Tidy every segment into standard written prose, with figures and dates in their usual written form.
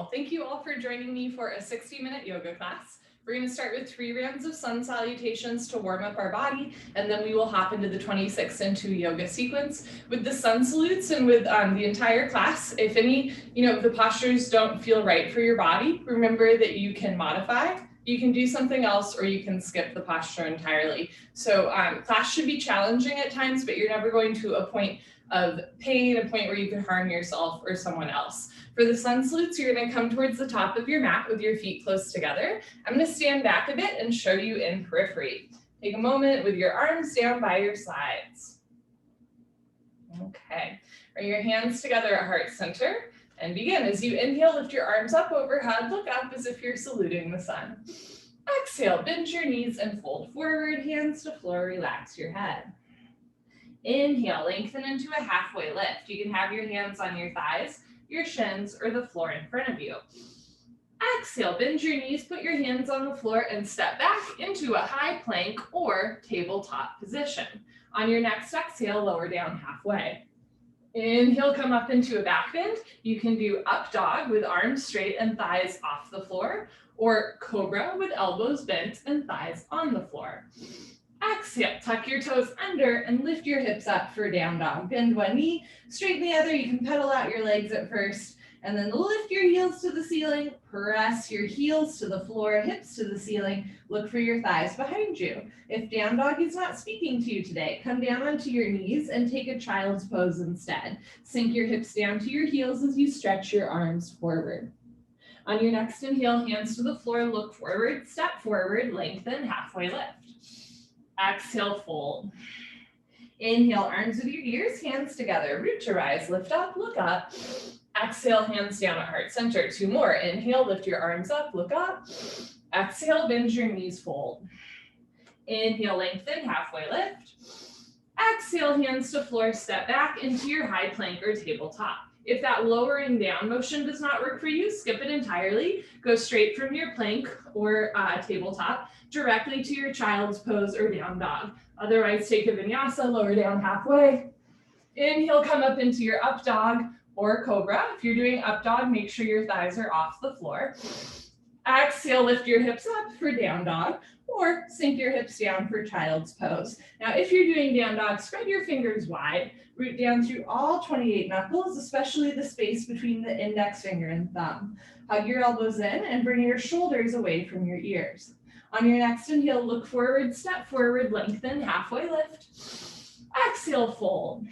Wonderful. Thank you all for joining me for a 60-minute yoga class. We're going to start with 3 rounds of sun salutations to warm up our body, and then we will hop into the 26 into yoga sequence with the sun salutes and with the entire class. If any, the postures don't feel right for your body, remember that you can modify. You can do something else, or you can skip the posture entirely. So class should be challenging at times, but you're never going to a point of pain, a point where you could harm yourself or someone else. For the sun salutes, you're going to come towards the top of your mat with your feet close together. I'm going to stand back a bit and show you in periphery. Take a moment with your arms down by your sides. Okay, bring your hands together at heart center and begin. As you inhale, lift your arms up overhead, look up as if you're saluting the sun. Exhale, bend your knees and fold forward, hands to floor, relax your head. Inhale, lengthen into a halfway lift. You can have your hands on your thighs, your shins, or the floor in front of you. Exhale, bend your knees, put your hands on the floor, and step back into a high plank or tabletop position. On your next exhale, lower down halfway. Inhale, come up into a back bend. You can do up dog with arms straight and thighs off the floor, or cobra with elbows bent and thighs on the floor. Exhale, tuck your toes under and lift your hips up for down dog. Bend one knee, straighten the other. You can pedal out your legs at first, and then lift your heels to the ceiling, press your heels to the floor, hips to the ceiling. Look for your thighs behind you. If down dog is not speaking to you today, come down onto your knees and take a child's pose instead. Sink your hips down to your heels as you stretch your arms forward. On your next inhale, hands to the floor, look forward, step forward, lengthen, halfway lift. Exhale, fold. Inhale, arms with your ears, hands together, root to rise, lift up, look up. Exhale, hands down at heart center. 2 more. Inhale, lift your arms up, look up. Exhale, bend your knees, fold. Inhale, lengthen, halfway lift. Exhale, hands to floor, step back into your high plank or tabletop. If that lowering down motion does not work for you, skip it entirely. Go straight from your plank or tabletop directly to your child's pose or down dog. Otherwise, take a vinyasa, lower down halfway. Inhale, come up into your up dog or cobra. If you're doing up dog, make sure your thighs are off the floor. Exhale, lift your hips up for down dog, or sink your hips down for child's pose. Now, if you're doing down dog, spread your fingers wide, root down through all 28 knuckles, especially the space between the index finger and thumb. Hug your elbows in and bring your shoulders away from your ears. On your next inhale, look forward, step forward, lengthen, halfway lift. Exhale, fold.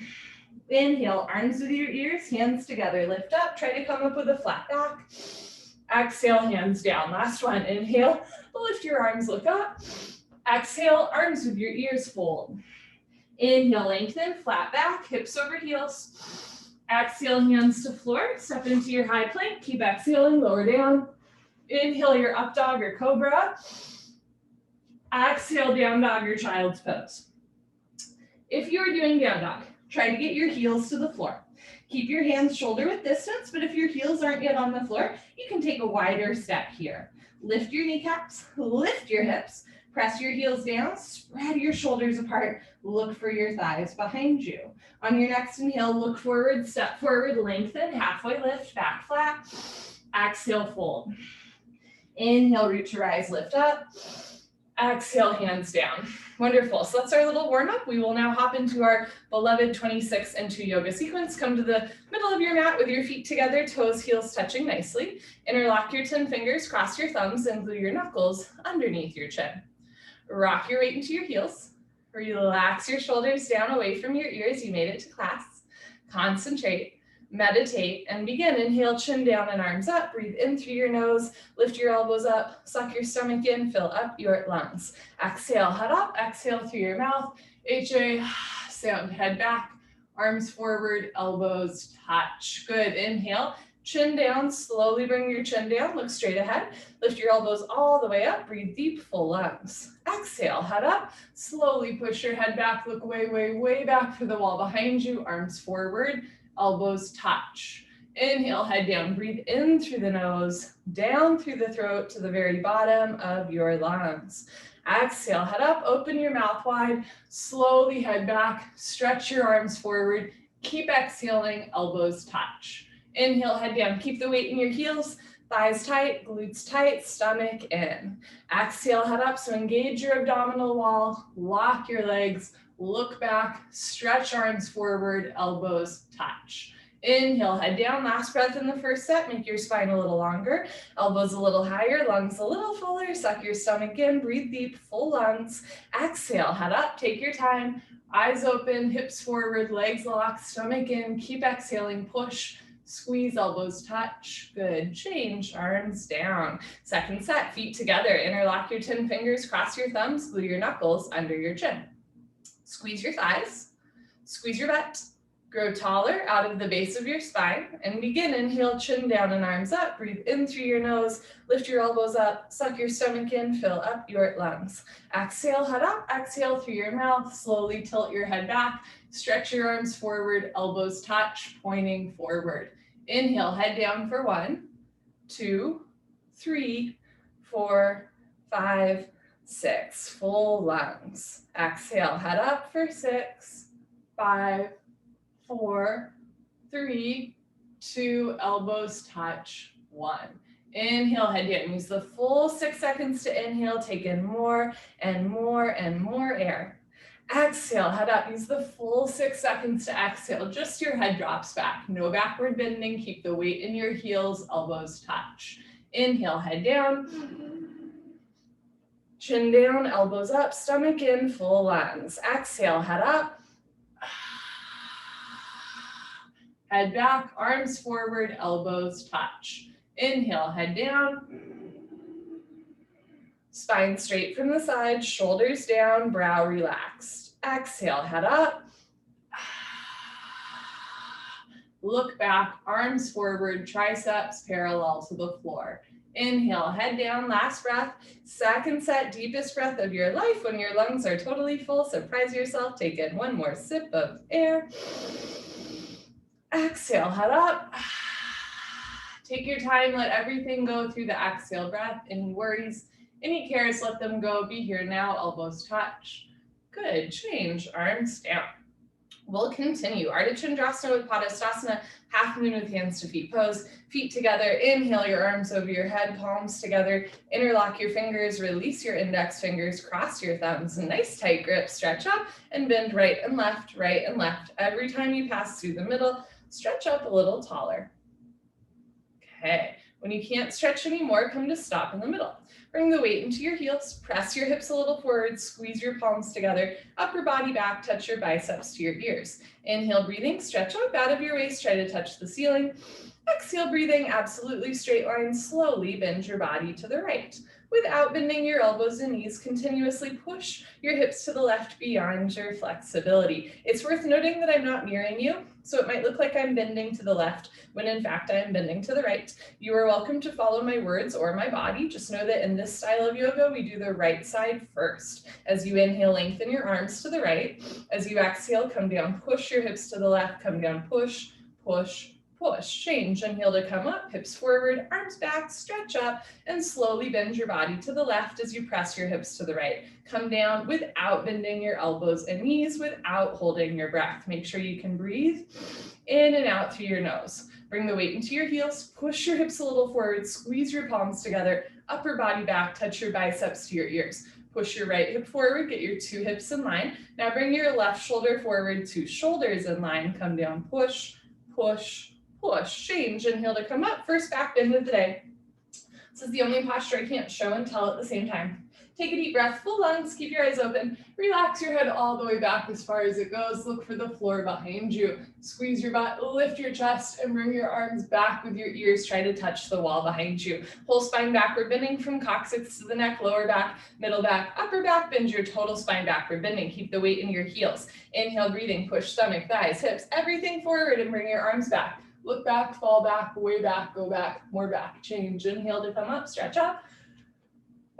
Inhale, arms with your ears, hands together, lift up, try to come up with a flat back. Exhale, hands down. Last one, inhale, lift your arms, look up. Exhale, arms with your ears, fold. Inhale, lengthen, flat back, hips over heels. Exhale, hands to floor, step into your high plank, keep exhaling, lower down. Inhale, your up dog or cobra. Exhale, down dog or child's pose. If you're doing down dog, try to get your heels to the floor. Keep your hands shoulder width distance, but if your heels aren't yet on the floor, you can take a wider step here. Lift your kneecaps, lift your hips, press your heels down, spread your shoulders apart, look for your thighs behind you. On your next inhale, look forward, step forward, lengthen, halfway lift, back flat. Exhale, fold. Inhale, root to rise, lift up. Exhale, hands down. Wonderful. So that's our little warm up. We will now hop into our beloved 26 into yoga sequence. Come to the middle of your mat with your feet together, toes, heels touching nicely. Interlock your 10 fingers, cross your thumbs, and glue your knuckles underneath your chin. Rock your weight into your heels. Relax your shoulders down away from your ears. You made it to class. Concentrate. Meditate and begin. Inhale, chin down and arms up. Breathe in through your nose. Lift your elbows up. Suck your stomach in. Fill up your lungs. Exhale, head up. Exhale through your mouth. HA, sound. Head back. Arms forward. Elbows touch. Good. Inhale. Chin down. Slowly bring your chin down. Look straight ahead. Lift your elbows all the way up. Breathe deep. Full lungs. Exhale. Head up. Slowly push your head back. Look way, way, way back for the wall behind you. Arms forward. Elbows touch. Inhale, head down. Breathe in through the nose, down through the throat to the very bottom of your lungs. Exhale, head up, open your mouth wide, slowly head back, stretch your arms forward, keep exhaling, elbows touch. Inhale, head down, keep the weight in your heels, Thighs tight, glutes tight, stomach in. Exhale, head up, so engage your abdominal wall, lock your legs, look back, stretch arms forward, elbows touch. Inhale, head down, last breath in the first set, make your spine a little longer, elbows a little higher, lungs a little fuller, suck your stomach in, breathe deep, full lungs. Exhale, head up, take your time, eyes open, hips forward, legs locked, stomach in, keep exhaling, push, squeeze, elbows touch. Good. Change, arms down. Second set, feet together. Interlock your 10 fingers, cross your thumbs, glue your knuckles under your chin. Squeeze your thighs, squeeze your butt, grow taller out of the base of your spine, and begin. Inhale, chin down and arms up. Breathe in through your nose, lift your elbows up, suck your stomach in, fill up your lungs. Exhale, head up, exhale through your mouth, slowly tilt your head back, stretch your arms forward, elbows touch, pointing forward. Inhale, head down for 1, 2, 3, 4, 5, 6. Full lungs. Exhale, head up for 6, 5, 4, 3, 2, elbows touch, 1. Inhale, head down. Use the full 6 seconds to inhale. Take in more and more and more air. Exhale, head up. Use the full 6 seconds to exhale. Just your head drops back. No backward bending. Keep the weight in your heels. Elbows touch. Inhale, head down. Chin down, elbows up, stomach in, full lungs. Exhale, head up. Head back, arms forward, elbows touch. Inhale, head down. Spine straight from the side, shoulders down, brow relaxed. Exhale, head up. Look back, arms forward, triceps parallel to the floor. Inhale, head down, last breath. Second set, deepest breath of your life. When your lungs are totally full, surprise yourself. Take in one more sip of air. Exhale, head up. Take your time, let everything go through the exhale breath. Any worries, any cares, let them go. Be here now, elbows touch. Good, change, arms down. We'll continue. Artichormasana with Ookatasana, half moon with hands to feet pose. Feet together, inhale your arms over your head, palms together. Interlock your fingers, release your index fingers, cross your thumbs. Nice tight grip, stretch up and bend right and left, right and left. Every time you pass through the middle, stretch up a little taller. Okay, when you can't stretch anymore, come to stop in the middle. Bring the weight into your heels, press your hips a little forward, squeeze your palms together, upper body back, touch your biceps to your ears. Inhale, breathing, stretch up out of your waist, try to touch the ceiling. Exhale, breathing, absolutely straight line, slowly bend your body to the right. Without bending your elbows and knees, continuously push your hips to the left beyond your flexibility. It's worth noting that I'm not mirroring you, so it might look like I'm bending to the left when in fact I am bending to the right. You are welcome to follow my words or my body. Just know that in this style of yoga, we do the right side first. As you inhale, lengthen your arms to the right. As you exhale, come down, push your hips to the left, come down, push, push, push. Change, inhale to come up, hips forward, arms back, stretch up, and slowly bend your body to the left as you press your hips to the right. Come down without bending your elbows and knees, without holding your breath. Make sure you can breathe in and out through your nose. Bring the weight into your heels, push your hips a little forward, squeeze your palms together, upper body back, touch your biceps to your ears. Push your right hip forward, get your 2 hips in line. Now bring your left shoulder forward, 2 shoulders in line. Come down, push, push, push. Change, inhale to come up. First back bend of the day. This is the only posture I can't show and tell at the same time. Take a deep breath, full lungs, keep your eyes open. Relax your head all the way back as far as it goes. Look for the floor behind you. Squeeze your butt, lift your chest, and bring your arms back with your ears. Try to touch the wall behind you. Whole spine backward bending from coccyx to the neck, lower back, middle back, upper back. Bend your total spine backward bending. Keep the weight in your heels. Inhale, breathing, push stomach, thighs, hips, everything forward, and bring your arms back. Look back, fall back, way back, go back, more back. Change, inhale to come up, stretch up.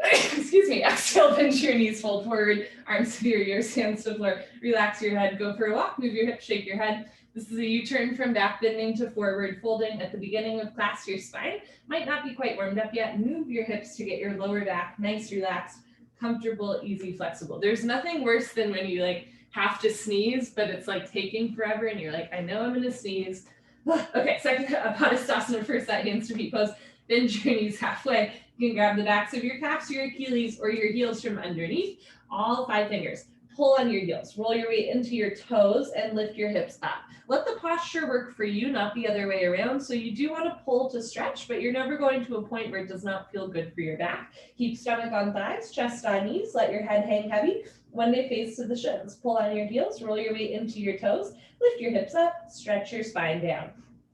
Excuse me, exhale, bend your knees, fold forward, arms to your ears, hands to floor. Relax your head, go for a walk, move your hips, shake your head. This is a U-turn from back bending to forward folding. At the beginning of class, your spine might not be quite warmed up yet. Move your hips to get your lower back nice, relaxed, comfortable, easy, flexible. There's nothing worse than when you have to sneeze, but it's taking forever and you're like, I know I'm gonna sneeze. Okay, second Ookatasana, first set, hands to feet pose. Bend your knees halfway. You can grab the backs of your calves, your Achilles, or your heels from underneath. All 5 fingers. Pull on your heels. Roll your weight into your toes and lift your hips up. Let the posture work for you, not the other way around. So you do want to pull to stretch, but you're never going to a point where it does not feel good for your back. Keep stomach on thighs, chest on knees. Let your head hang heavy. One day face to the shins. Pull on your heels, roll your weight into your toes, lift your hips up, stretch your spine down.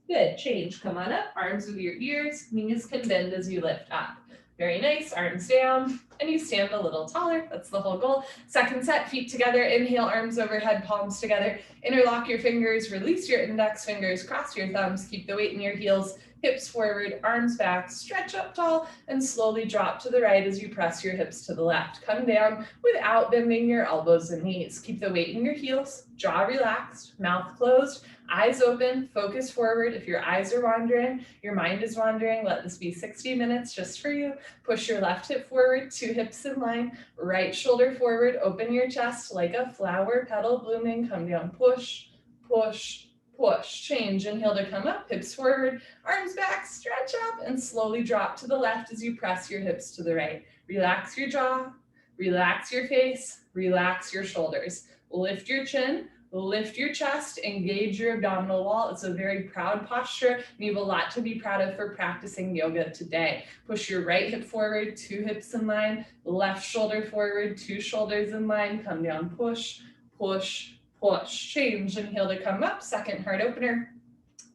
Good, change, come on up, arms with your ears, knees can bend as you lift up. Very nice, arms down, and you stand a little taller, that's the whole goal. Second set, feet together, inhale, arms overhead, palms together, interlock your fingers, release your index fingers, cross your thumbs, keep the weight in your heels, hips forward, arms back, stretch up tall, and slowly drop to the right as you press your hips to the left. Come down without bending your elbows and knees. Keep the weight in your heels, jaw relaxed, mouth closed, eyes open, focus forward. If your eyes are wandering, your mind is wandering, let this be 60 minutes just for you. Push your left hip forward, 2 hips in line, right shoulder forward, open your chest like a flower petal blooming, come down, push, push, push. Change, inhale to come up, hips forward, arms back, stretch up, and slowly drop to the left as you press your hips to the right. Relax your jaw, relax your face, relax your shoulders. Lift your chin, lift your chest, engage your abdominal wall. It's a very proud posture, and you have a lot to be proud of for practicing yoga today. Push your right hip forward, 2 hips in line, left shoulder forward, 2 shoulders in line, come down, push, push, push. Change, inhale to come up, second heart opener.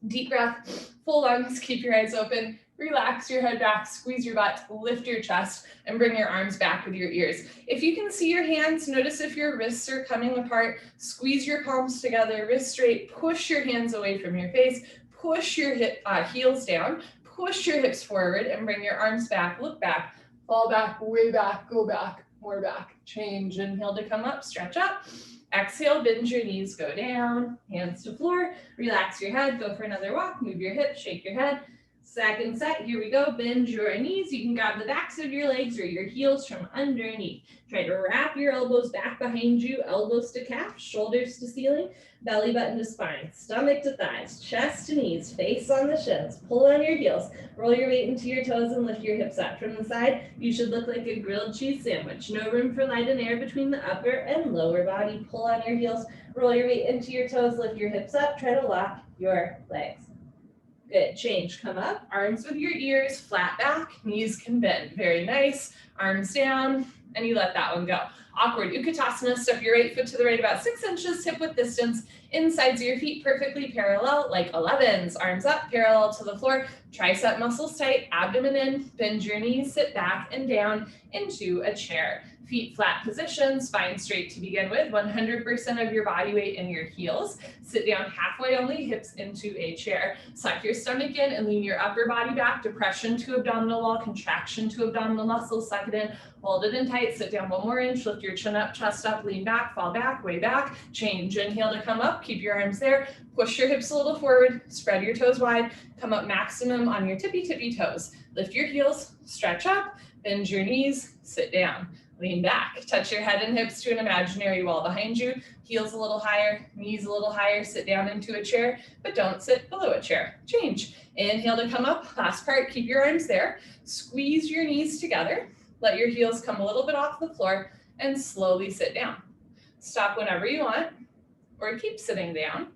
Deep breath, full lungs, keep your eyes open, relax your head back, squeeze your butt, lift your chest, and bring your arms back with your ears. If you can see your hands, notice if your wrists are coming apart, squeeze your palms together, wrist straight, push your hands away from your face, push your heels down, push your hips forward, and bring your arms back, look back, fall back, way back, go back, more back. Change, inhale to come up, stretch up. Exhale, bend your knees, go down, hands to floor, relax your head, go for another walk, move your hips, shake your head. Second set, here we go, bend your knees. You can grab the backs of your legs or your heels from underneath. Try to wrap your elbows back behind you, elbows to calf, shoulders to ceiling, belly button to spine, stomach to thighs, chest to knees, face on the shins. Pull on your heels, roll your weight into your toes and lift your hips up. From the side, you should look like a grilled cheese sandwich. No room for light and air between the upper and lower body. Pull on your heels, roll your weight into your toes, lift your hips up, try to lock your legs. Good, change, come up, arms with your ears, flat back, knees can bend. Very nice, arms down, and you let that one go. Awkward Ookatasana, step your right foot to the right about 6 inches, hip width distance, insides of your feet perfectly parallel, like 11s. Arms up, parallel to the floor, tricep muscles tight, abdomen in, bend your knees, sit back and down into a chair. Feet flat position, spine straight to begin with, 100% of your body weight in your heels. Sit down halfway only, hips into a chair. Suck your stomach in and lean your upper body back, depression to abdominal wall, contraction to abdominal muscles, suck it in, hold it in tight, sit down 1 more inch, lift your chin up, chest up, lean back, fall back, way back, change, inhale to come up, keep your arms there, push your hips a little forward, spread your toes wide, come up maximum on your tippy toes. Lift your heels, stretch up, bend your knees, sit down. Lean back, touch your head and hips to an imaginary wall behind you, heels a little higher, knees a little higher, sit down into a chair, but don't sit below a chair. Change. Inhale to come up, last part, keep your arms there, squeeze your knees together, let your heels come a little bit off the floor, and slowly sit down. Stop whenever you want, or keep sitting down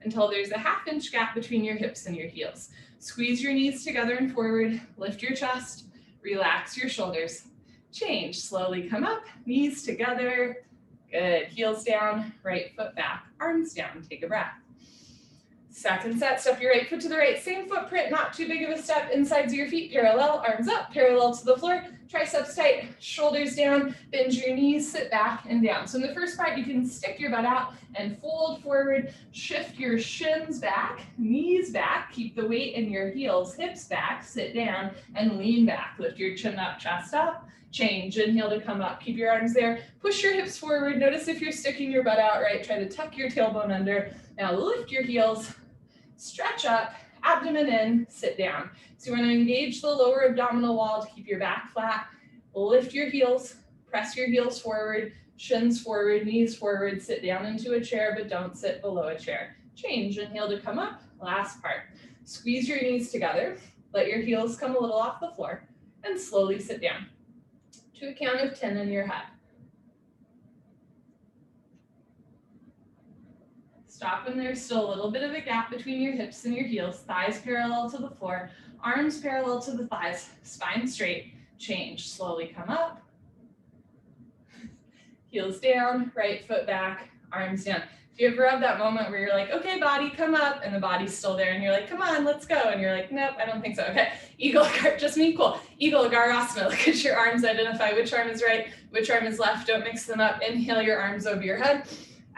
until there's a 1/2 inch gap between your hips and your heels. Squeeze your knees together and forward, lift your chest, relax your shoulders. Change, slowly come up, knees together, good, heels down, right foot back, arms down, take a breath. Second set, step your right foot to the right, same footprint, not too big of a step, insides of your feet, parallel, arms up, parallel to the floor, triceps tight, shoulders down, bend your knees, sit back and down. So in the first part, you can stick your butt out and fold forward, shift your shins back, knees back, keep the weight in your heels, hips back, sit down and lean back, lift your chin up, chest up. Change, inhale to come up, keep your arms there, push your hips forward, notice if you're sticking your butt out, right, try to tuck your tailbone under, now lift your heels, stretch up, abdomen in, sit down. So you want to engage the lower abdominal wall to keep your back flat, lift your heels, press your heels forward, shins forward, knees forward, sit down into a chair, but don't sit below a chair. Change, inhale to come up, last part. Squeeze your knees together, Let your heels come a little off the floor and slowly sit down to a count of 10 in your head. Stop when there's still a little bit of a gap between your hips and your heels, thighs parallel to the floor, arms parallel to the thighs, spine straight, change. Slowly come up, heels down, right foot back, arms down. If you ever have that moment where you're like, okay, body, come up, and the body's still there, and you're like, come on, let's go, and you're like, nope, I don't think so. Okay, Eagle, just me, cool. Eagle, Garasana, look at your arms, identify which arm is right, which arm is left, don't mix them up. Inhale your arms over your head.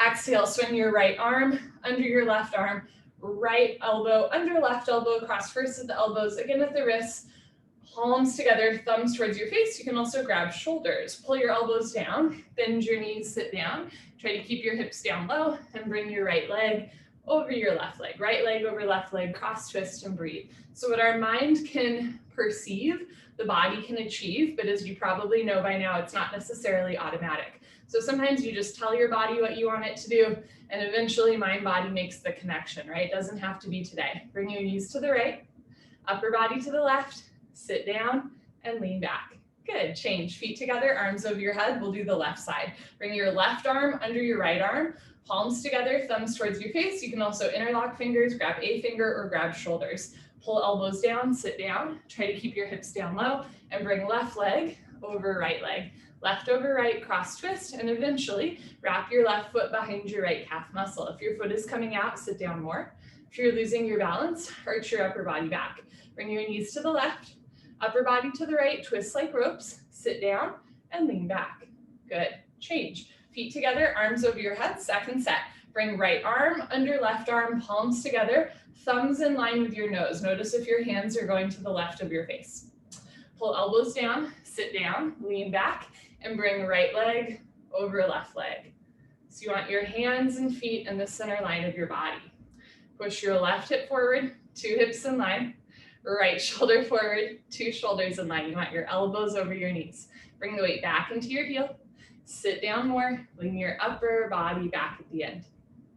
Exhale, swing your right arm under your left arm, right elbow under left elbow, cross first at the elbows, again at the wrists, palms together, thumbs towards your face. You can also grab shoulders. Pull your elbows down, bend your knees, sit down. Try to keep your hips down low and bring your right leg over your left leg. Right leg over left leg, cross, twist, and breathe. So what our mind can perceive, the body can achieve, but as you probably know by now, it's not necessarily automatic. So sometimes you just tell your body what you want it to do, and eventually mind-body makes the connection, right? It doesn't have to be today. Bring your knees to the right, upper body to the left, sit down, and lean back. Good, change. Feet together, arms over your head. We'll do the left side. Bring your left arm under your right arm, palms together, thumbs towards your face. You can also interlock fingers, grab a finger, or grab shoulders. Pull elbows down, sit down. Try to keep your hips down low, and bring left leg over right leg. Left over right, cross twist, and eventually wrap your left foot behind your right calf muscle. If your foot is coming out, sit down more. If you're losing your balance, arch your upper body back. Bring your knees to the left, upper body to the right, twist like ropes, sit down, and lean back. Good, change. Feet together, arms over your head, second set. Bring right arm under left arm, palms together, thumbs in line with your nose. Notice if your hands are going to the left of your face. Pull elbows down, sit down, lean back, and bring right leg over left leg. So you want your hands and feet in the center line of your body. Push your left hip forward, two hips in line, right shoulder forward, two shoulders in line. You want your elbows over your knees. Bring the weight back into your heel, sit down more, lean your upper body back at the end.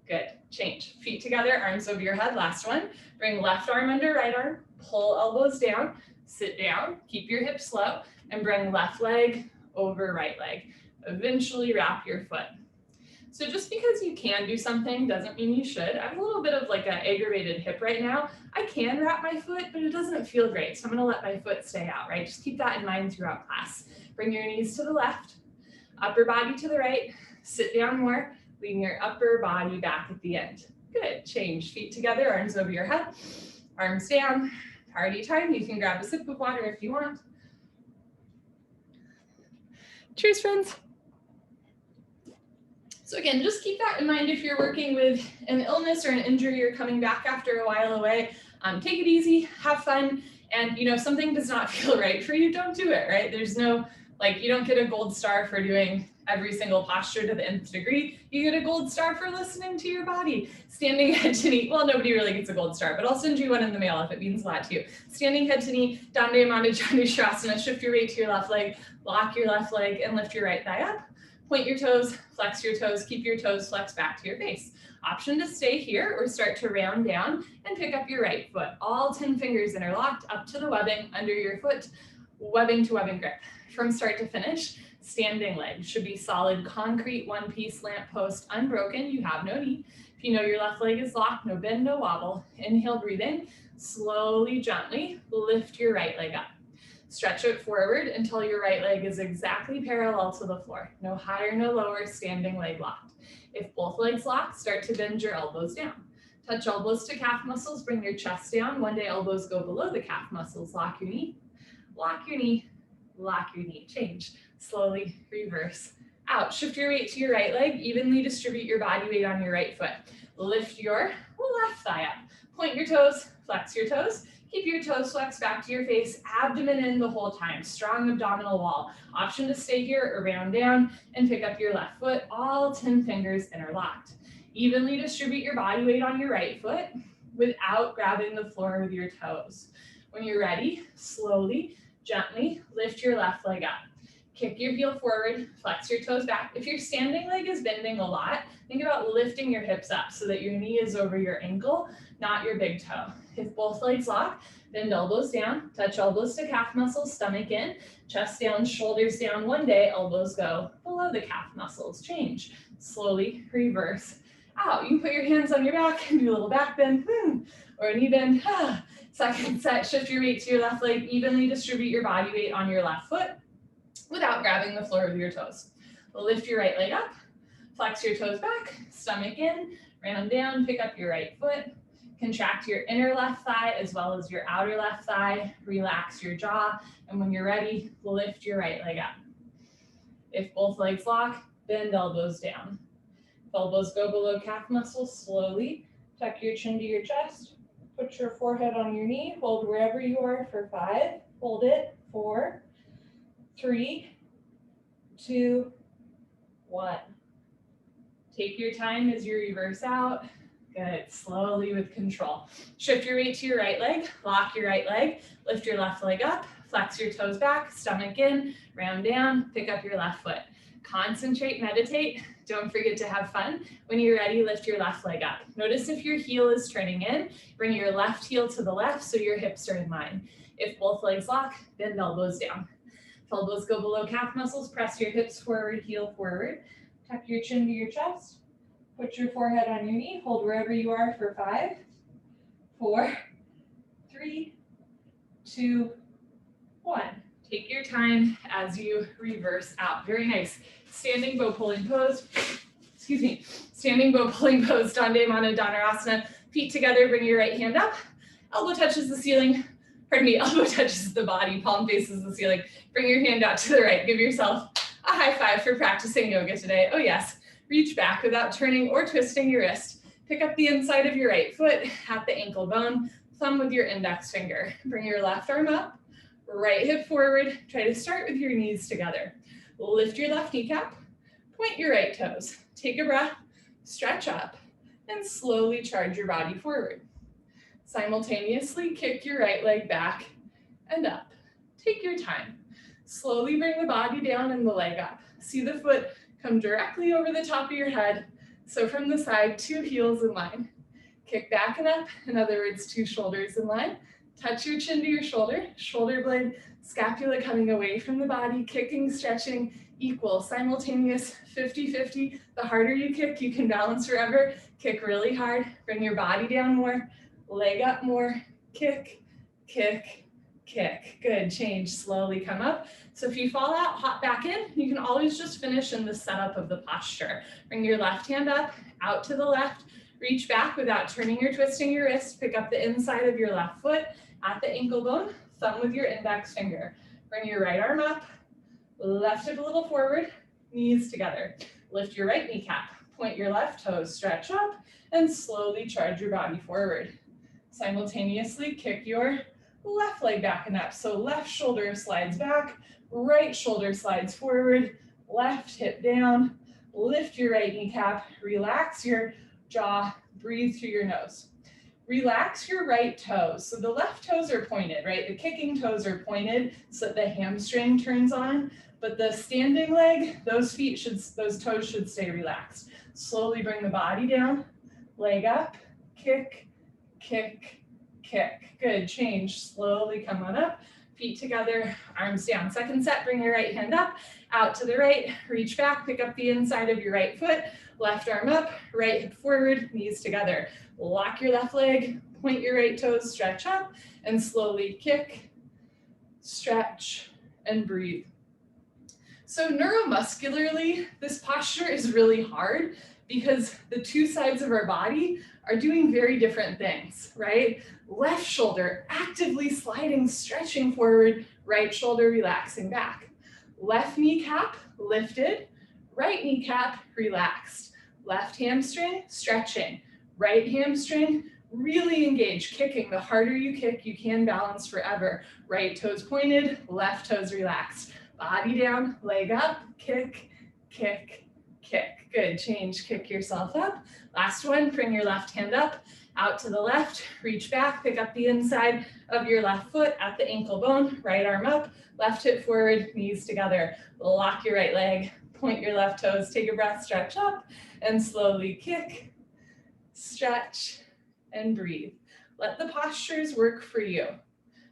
Good, change. Feet together, arms over your head, last one. Bring left arm under right arm, pull elbows down, sit down, keep your hips low, and bring left leg over right leg. Eventually wrap your foot. So just because you can do something doesn't mean you should. I have a little bit of like an aggravated hip right now. I can wrap my foot, but it doesn't feel great. So I'm gonna let my foot stay out, right? Just keep that in mind throughout class. Bring your knees to the left, upper body to the right, sit down more, lean your upper body back at the end. Good, change. Feet together, arms over your head, arms down. Party time. You can grab a sip of water if you want. Cheers, friends. So again, just keep that in mind if you're working with an illness or an injury or coming back after a while away. Take it easy, have fun, and if something does not feel right for you, don't do it, right? There's no, you don't get a gold star for doing every single posture to the nth degree. You get a gold star for listening to your body. Standing head to knee. Well, nobody really gets a gold star, but I'll send you one in the mail if it means a lot to you. Standing head to knee, Dande Madhujani Sharasana. Shift your weight to your left leg, lock your left leg, and lift your right thigh up. Point your toes, flex your toes, keep your toes flexed back to your face. Option to stay here or start to round down and pick up your right foot. All 10 fingers interlocked up to the webbing under your foot, webbing to webbing grip. From start to finish, standing leg should be solid concrete, one piece lamp post, unbroken. You have no knee. If you know your left leg is locked, no bend, no wobble. Inhale, breathe in. Slowly, gently lift your right leg up. Stretch it forward until your right leg is exactly parallel to the floor. No higher, no lower, standing leg locked. If both legs locked, start to bend your elbows down. Touch elbows to calf muscles, bring your chest down. One day elbows go below the calf muscles. Lock your knee, lock your knee, lock your knee. Change. Slowly reverse. Out. Shift your weight to your right leg. Evenly distribute your body weight on your right foot. Lift your left thigh up. Point your toes, flex your toes. Keep your toes flexed back to your face, abdomen in the whole time, strong abdominal wall. Option to stay here or round down and pick up your left foot, all 10 fingers interlocked. Evenly distribute your body weight on your right foot without grabbing the floor with your toes. When you're ready, slowly, gently lift your left leg up. Kick your heel forward, flex your toes back. If your standing leg is bending a lot, think about lifting your hips up so that your knee is over your ankle, not your big toe. If both legs lock, bend elbows down, touch elbows to calf muscles, stomach in, chest down, shoulders down. One day, elbows go below the calf muscles. Change. Slowly reverse out. You can put your hands on your back and do a little back bend, or a knee bend. Second set, shift your weight to your left leg, evenly distribute your body weight on your left foot without grabbing the floor with your toes. Lift your right leg up, flex your toes back, stomach in, round down, pick up your right foot, contract your inner left thigh as well as your outer left thigh, relax your jaw, and when you're ready, lift your right leg up. If both legs lock, bend elbows down. If elbows go below calf muscles, slowly tuck your chin to your chest, put your forehead on your knee, hold wherever you are for 5, hold it, 4, 3, 2, 1. Take your time as you reverse out. Good, slowly with control. Shift your weight to your right leg, lock your right leg, lift your left leg up, flex your toes back, stomach in, round down, pick up your left foot. Concentrate, meditate. Don't forget to have fun. When you're ready, lift your left leg up. Notice if your heel is turning in, bring your left heel to the left so your hips are in line. If both legs lock, bend elbows down. If elbows go below calf muscles, press your hips forward, heel forward. Tuck your chin to your chest. Put your forehead on your knee. Hold wherever you are for 5, 4, 3, 2, 1. Take your time as you reverse out. Very nice. Standing bow pulling pose. Excuse me. Standing bow pulling pose. Dandemana Dhanurasana. Feet together. Bring your right hand up. Elbow touches the ceiling. Pardon me. Elbow touches the body. Palm faces the ceiling. Bring your hand out to the right. Give yourself a high five for practicing yoga today. Oh yes. Reach back without turning or twisting your wrist. Pick up the inside of your right foot at the ankle bone. Thumb with your index finger. Bring your left arm up. Right hip forward. Try to start with your knees together. Lift your left kneecap. Point your right toes. Take a breath. Stretch up. And slowly charge your body forward. Simultaneously kick your right leg back and up. Take your time. Slowly bring the body down and the leg up. See the foot come directly over the top of your head. So from the side, 2 heels in line. Kick back and up. In other words, 2 shoulders in line. Touch your chin to your shoulder. Shoulder blade, scapula coming away from the body. Kicking, stretching, equal, simultaneous, 50-50. The harder you kick, you can balance forever. Kick really hard. Bring your body down more. Leg up more. Kick, kick, kick. Good. Change. Slowly come up. So if you fall out, hop back in. You can always just finish in the setup of the posture. Bring your left hand up, out to the left. Reach back without turning or twisting your wrist. Pick up the inside of your left foot at the ankle bone. Thumb with your index finger. Bring your right arm up. Left hip a little forward. Knees together. Lift your right kneecap. Point your left toes. Stretch up. And slowly charge your body forward. Simultaneously kick your left leg back and up. So left shoulder slides back. Right shoulder slides forward, left hip down, lift your right kneecap, relax your jaw, breathe through your nose. Relax your right toes. So the left toes are pointed, right? The kicking toes are pointed so that the hamstring turns on, but the standing leg, those toes should stay relaxed. Slowly bring the body down, leg up, kick, kick, kick. Good, change, slowly come on up. Feet together, arms down. Second set, bring your right hand up, out to the right, reach back, pick up the inside of your right foot, left arm up, right hip forward, knees together. Lock your left leg, point your right toes, stretch up, and slowly kick, stretch, and breathe. So neuromuscularly, this posture is really hard because the 2 sides of our body are doing very different things, right? Left shoulder actively sliding, stretching forward, right shoulder relaxing back. Left kneecap lifted, right kneecap relaxed. Left hamstring stretching, right hamstring really engaged, kicking. The harder you kick, you can balance forever. Right toes pointed, left toes relaxed. Body down, leg up, kick, kick, kick. Good, change, kick yourself up. Last one, bring your left hand up, out to the left, reach back, pick up the inside of your left foot at the ankle bone, right arm up, left hip forward, knees together. Lock your right leg, point your left toes, take a breath, stretch up, and slowly kick, stretch, and breathe. Let the postures work for you.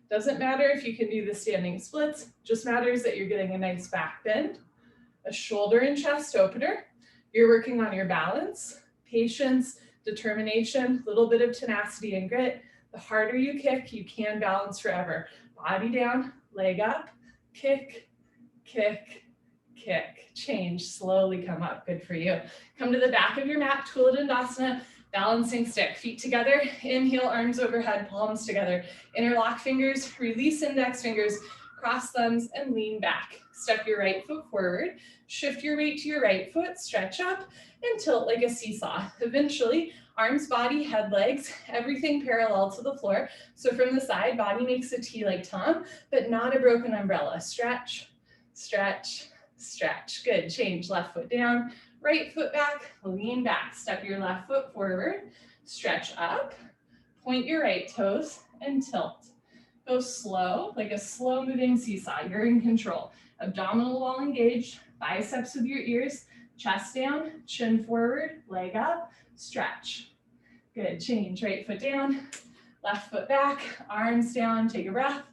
Doesn't matter if you can do the standing splits, just matters that you're getting a nice back bend, a shoulder and chest opener. You're working on your balance, patience, determination, a little bit of tenacity and grit. The harder you kick, you can balance forever. Body down, leg up, kick, kick, kick. Change, slowly come up, good for you. Come to the back of your mat, Dandasana, balancing stick, feet together, inhale, arms overhead, palms together, interlock fingers, release index fingers, cross thumbs and lean back. Step your right foot forward, shift your weight to your right foot, stretch up and tilt like a seesaw. Eventually, arms, body, head, legs, everything parallel to the floor. So from the side, body makes a T like Tom, but not a broken umbrella. Stretch, stretch, stretch. Good, change, left foot down, right foot back, lean back. Step your left foot forward, stretch up, point your right toes and tilt. Go slow, like a slow moving seesaw. You're in control. Abdominal wall engaged, biceps with your ears, chest down, chin forward, leg up, stretch. Good, change, right foot down, left foot back, arms down, take a breath.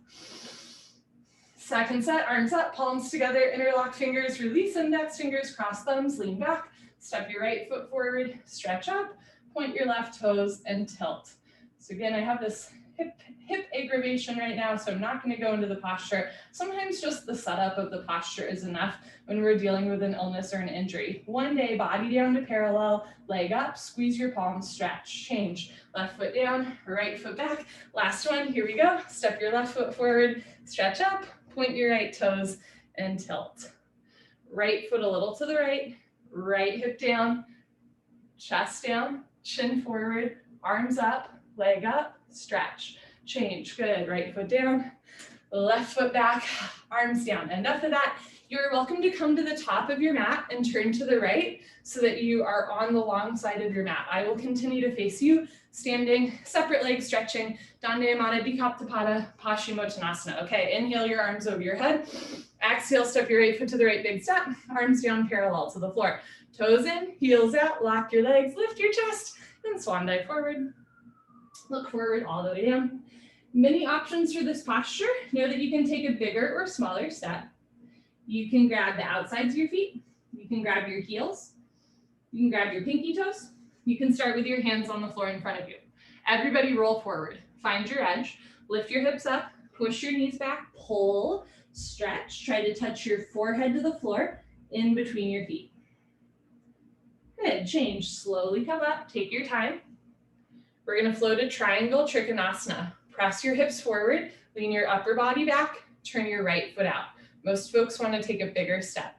Second set, arms up, palms together, interlock fingers, release index fingers, cross thumbs, lean back, step your right foot forward, stretch up, point your left toes and tilt. So again, I have this hip aggravation right now, so I'm not going to go into the posture. Sometimes just the setup of the posture is enough when we're dealing with an illness or an injury. One day, body down to parallel, leg up, squeeze your palms, stretch, change. Left foot down, right foot back. Last one, here we go. Step your left foot forward, stretch up, point your right toes and tilt. Right foot a little to the right, right hip down, chest down, chin forward, arms up, leg up, stretch, change. Good, right foot down, left foot back, arms down. Enough of that. You're welcome to come to the top of your mat and turn to the right so that you are on the long side of your mat. I will continue to face you, standing, separate leg stretching, Dandayamana Dikaptapada, Hashimotonasana. Okay, inhale your arms over your head. Exhale, step your right foot to the right, big step, arms down parallel to the floor. Toes in, heels out, lock your legs, lift your chest, and swan dive forward. Look forward all the way down. Many options for this posture. Know that you can take a bigger or smaller step. You can grab the outsides of your feet. You can grab your heels. You can grab your pinky toes. You can start with your hands on the floor in front of you. Everybody roll forward. Find your edge. Lift your hips up. Push your knees back. Pull. Stretch. Try to touch your forehead to the floor in between your feet. Good. Change. Slowly come up. Take your time. We're going to flow to triangle Trikhanasana. Press your hips forward, lean your upper body back, turn your right foot out. Most folks want to take a bigger step.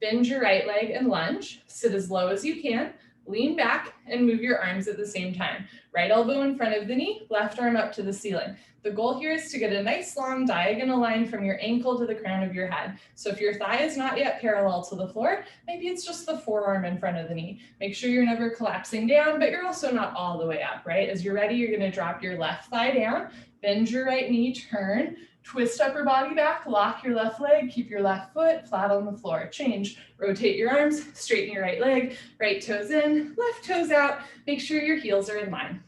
Bend your right leg and lunge. Sit as low as you can. Lean back and move your arms at the same time. Right elbow in front of the knee, left arm up to the ceiling. The goal here is to get a nice long diagonal line from your ankle to the crown of your head. So if your thigh is not yet parallel to the floor, maybe it's just the forearm in front of the knee. Make sure you're never collapsing down, but you're also not all the way up, right? As you're ready, you're going to drop your left thigh down, bend your right knee, turn, twist upper body back, lock your left leg, keep your left foot flat on the floor. Change, rotate your arms, straighten your right leg, right toes in, left toes out. Make sure your heels are in line.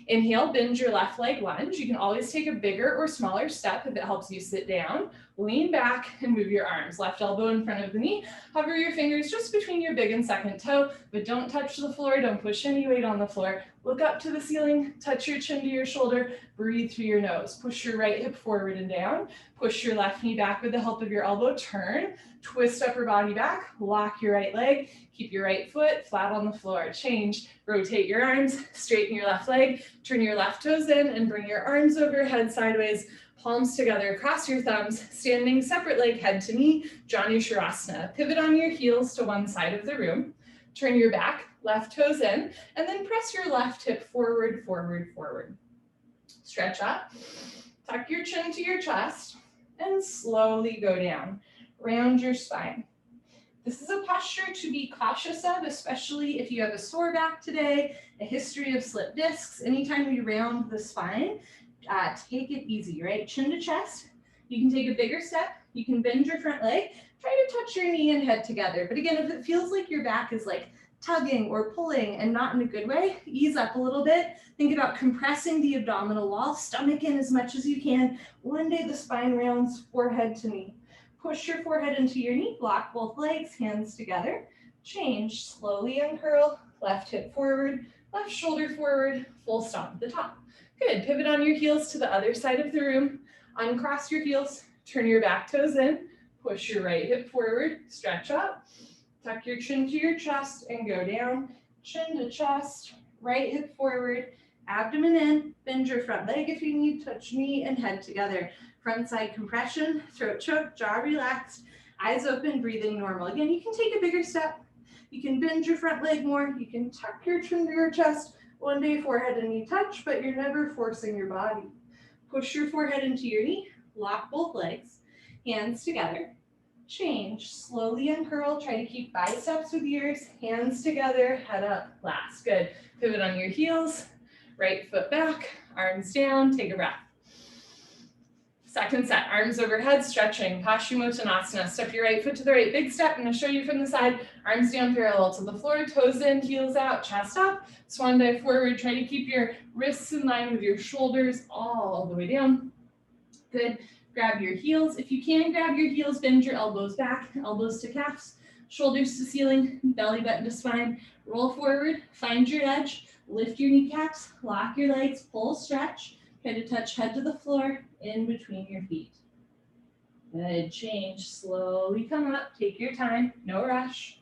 Inhale, bend your left leg, lunge. You can always take a bigger or smaller step if it helps you sit down. Lean back and move your arms. Left elbow in front of the knee. Hover your fingers just between your big and second toe, but don't touch the floor. Don't push any weight on the floor. Look up to the ceiling. Touch your chin to your shoulder. Breathe through your nose. Push your right hip forward and down. Push your left knee back with the help of your elbow. Turn. Twist upper body back. Lock your right leg. Keep your right foot flat on the floor. Change. Rotate your arms. Straighten your left leg. Turn your left toes in and bring your arms overhead sideways. Palms together, cross your thumbs, standing separate leg head to knee, Janu Sharasana. Pivot on your heels to one side of the room. Turn your back, left toes in, and then press your left hip forward, forward, forward. Stretch up, tuck your chin to your chest, and slowly go down. Round your spine. This is a posture to be cautious of, especially if you have a sore back today, a history of slipped discs. Anytime we round the spine, take it easy, right? Chin to chest. You can take a bigger step. You can bend your front leg. Try to touch your knee and head together. But again, if it feels like your back is like tugging or pulling and not in a good way, ease up a little bit. Think about compressing the abdominal wall, stomach in as much as you can. One day the spine rounds, forehead to knee. Push your forehead into your knee, block both legs, hands together. Change, slowly uncurl, left hip forward, left shoulder forward, full stop at the top. Good, pivot on your heels to the other side of the room. Uncross your heels, turn your back toes in, push your right hip forward, stretch up. Tuck your chin to your chest and go down, chin to chest, right hip forward, abdomen in, bend your front leg if you need, touch knee and head together. Front side compression, throat choke, jaw relaxed, eyes open, breathing normal. Again, you can take a bigger step. You can bend your front leg more. You can tuck your chin to your chest. One day forehead and knee touch, but you're never forcing your body. Push your forehead into your knee, lock both legs, hands together. Change, slowly uncurl, try to keep biceps with ears, hands together, head up, last, good. Pivot on your heels, right foot back, arms down, take a breath. Second set, arms overhead, stretching, Hashimotonasana. Step your right foot to the right, big step. I'm gonna show you from the side, arms down parallel to the floor, toes in, heels out, chest up, swan dive forward. Try to keep your wrists in line with your shoulders all the way down. Good. Grab your heels. If you can grab your heels, bend your elbows back, elbows to calves, shoulders to ceiling, belly button to spine. Roll forward, find your edge, lift your kneecaps, lock your legs, pull, stretch. Try to touch head to the floor, in between your feet. Good, change, slowly come up, take your time, no rush.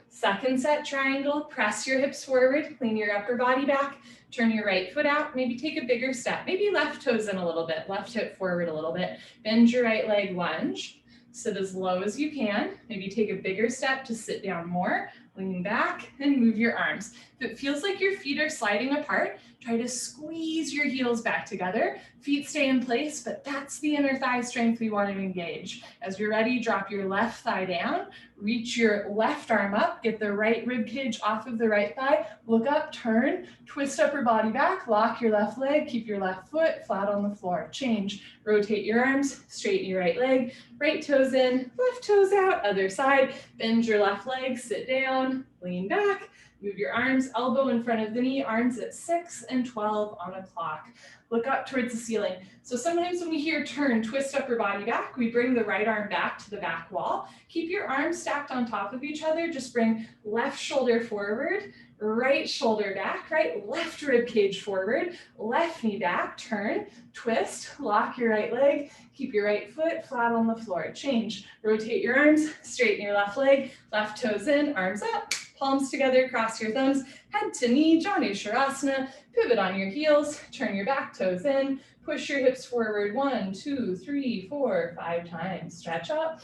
Second set, triangle, press your hips forward, lean your upper body back, turn your right foot out, maybe take a bigger step, maybe left toes in a little bit, left hip forward a little bit, bend your right leg, lunge, sit as low as you can, maybe take a bigger step to sit down more, lean back and move your arms. If it feels like your feet are sliding apart, try to squeeze your heels back together. Feet stay in place, but that's the inner thigh strength we want to engage. As you're ready, drop your left thigh down, reach your left arm up, get the right rib cage off of the right thigh, look up, turn, twist upper body back, lock your left leg, keep your left foot flat on the floor. Change, rotate your arms, straighten your right leg, right toes in, left toes out, other side, bend your left leg, sit down, lean back, move your arms, elbow in front of the knee, arms at 6 and 12 on a clock. Look up towards the ceiling. So sometimes when we hear turn, twist upper body back, we bring the right arm back to the back wall. Keep your arms stacked on top of each other. Just bring left shoulder forward, right shoulder back, right left rib cage forward, left knee back, turn, twist, lock your right leg, keep your right foot flat on the floor. Change, rotate your arms, straighten your left leg, left toes in, arms up, palms together, cross your thumbs, head to knee, Sharasana, pivot on your heels, turn your back toes in, push your hips forward 1, 2, 3, 4, 5 times. Stretch up,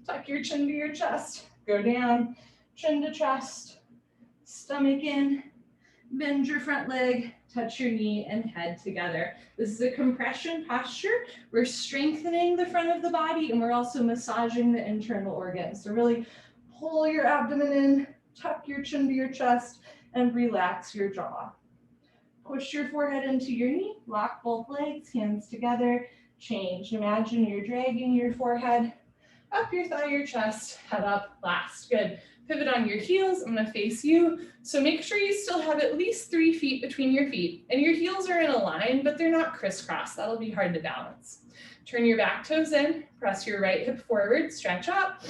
tuck your chin to your chest, go down, chin to chest, stomach in, bend your front leg, touch your knee and head together. This is a compression posture. We're strengthening the front of the body and we're also massaging the internal organs. So really pull your abdomen in, tuck your chin to your chest and relax your jaw. Push your forehead into your knee, lock both legs, hands together, change. Imagine you're dragging your forehead up your thigh, your chest, head up, last. Good. Pivot on your heels. I'm gonna face you. So make sure you still have at least 3 feet between your feet and your heels are in a line, but they're not crisscross. That'll be hard to balance. Turn your back toes in, press your right hip forward, stretch up,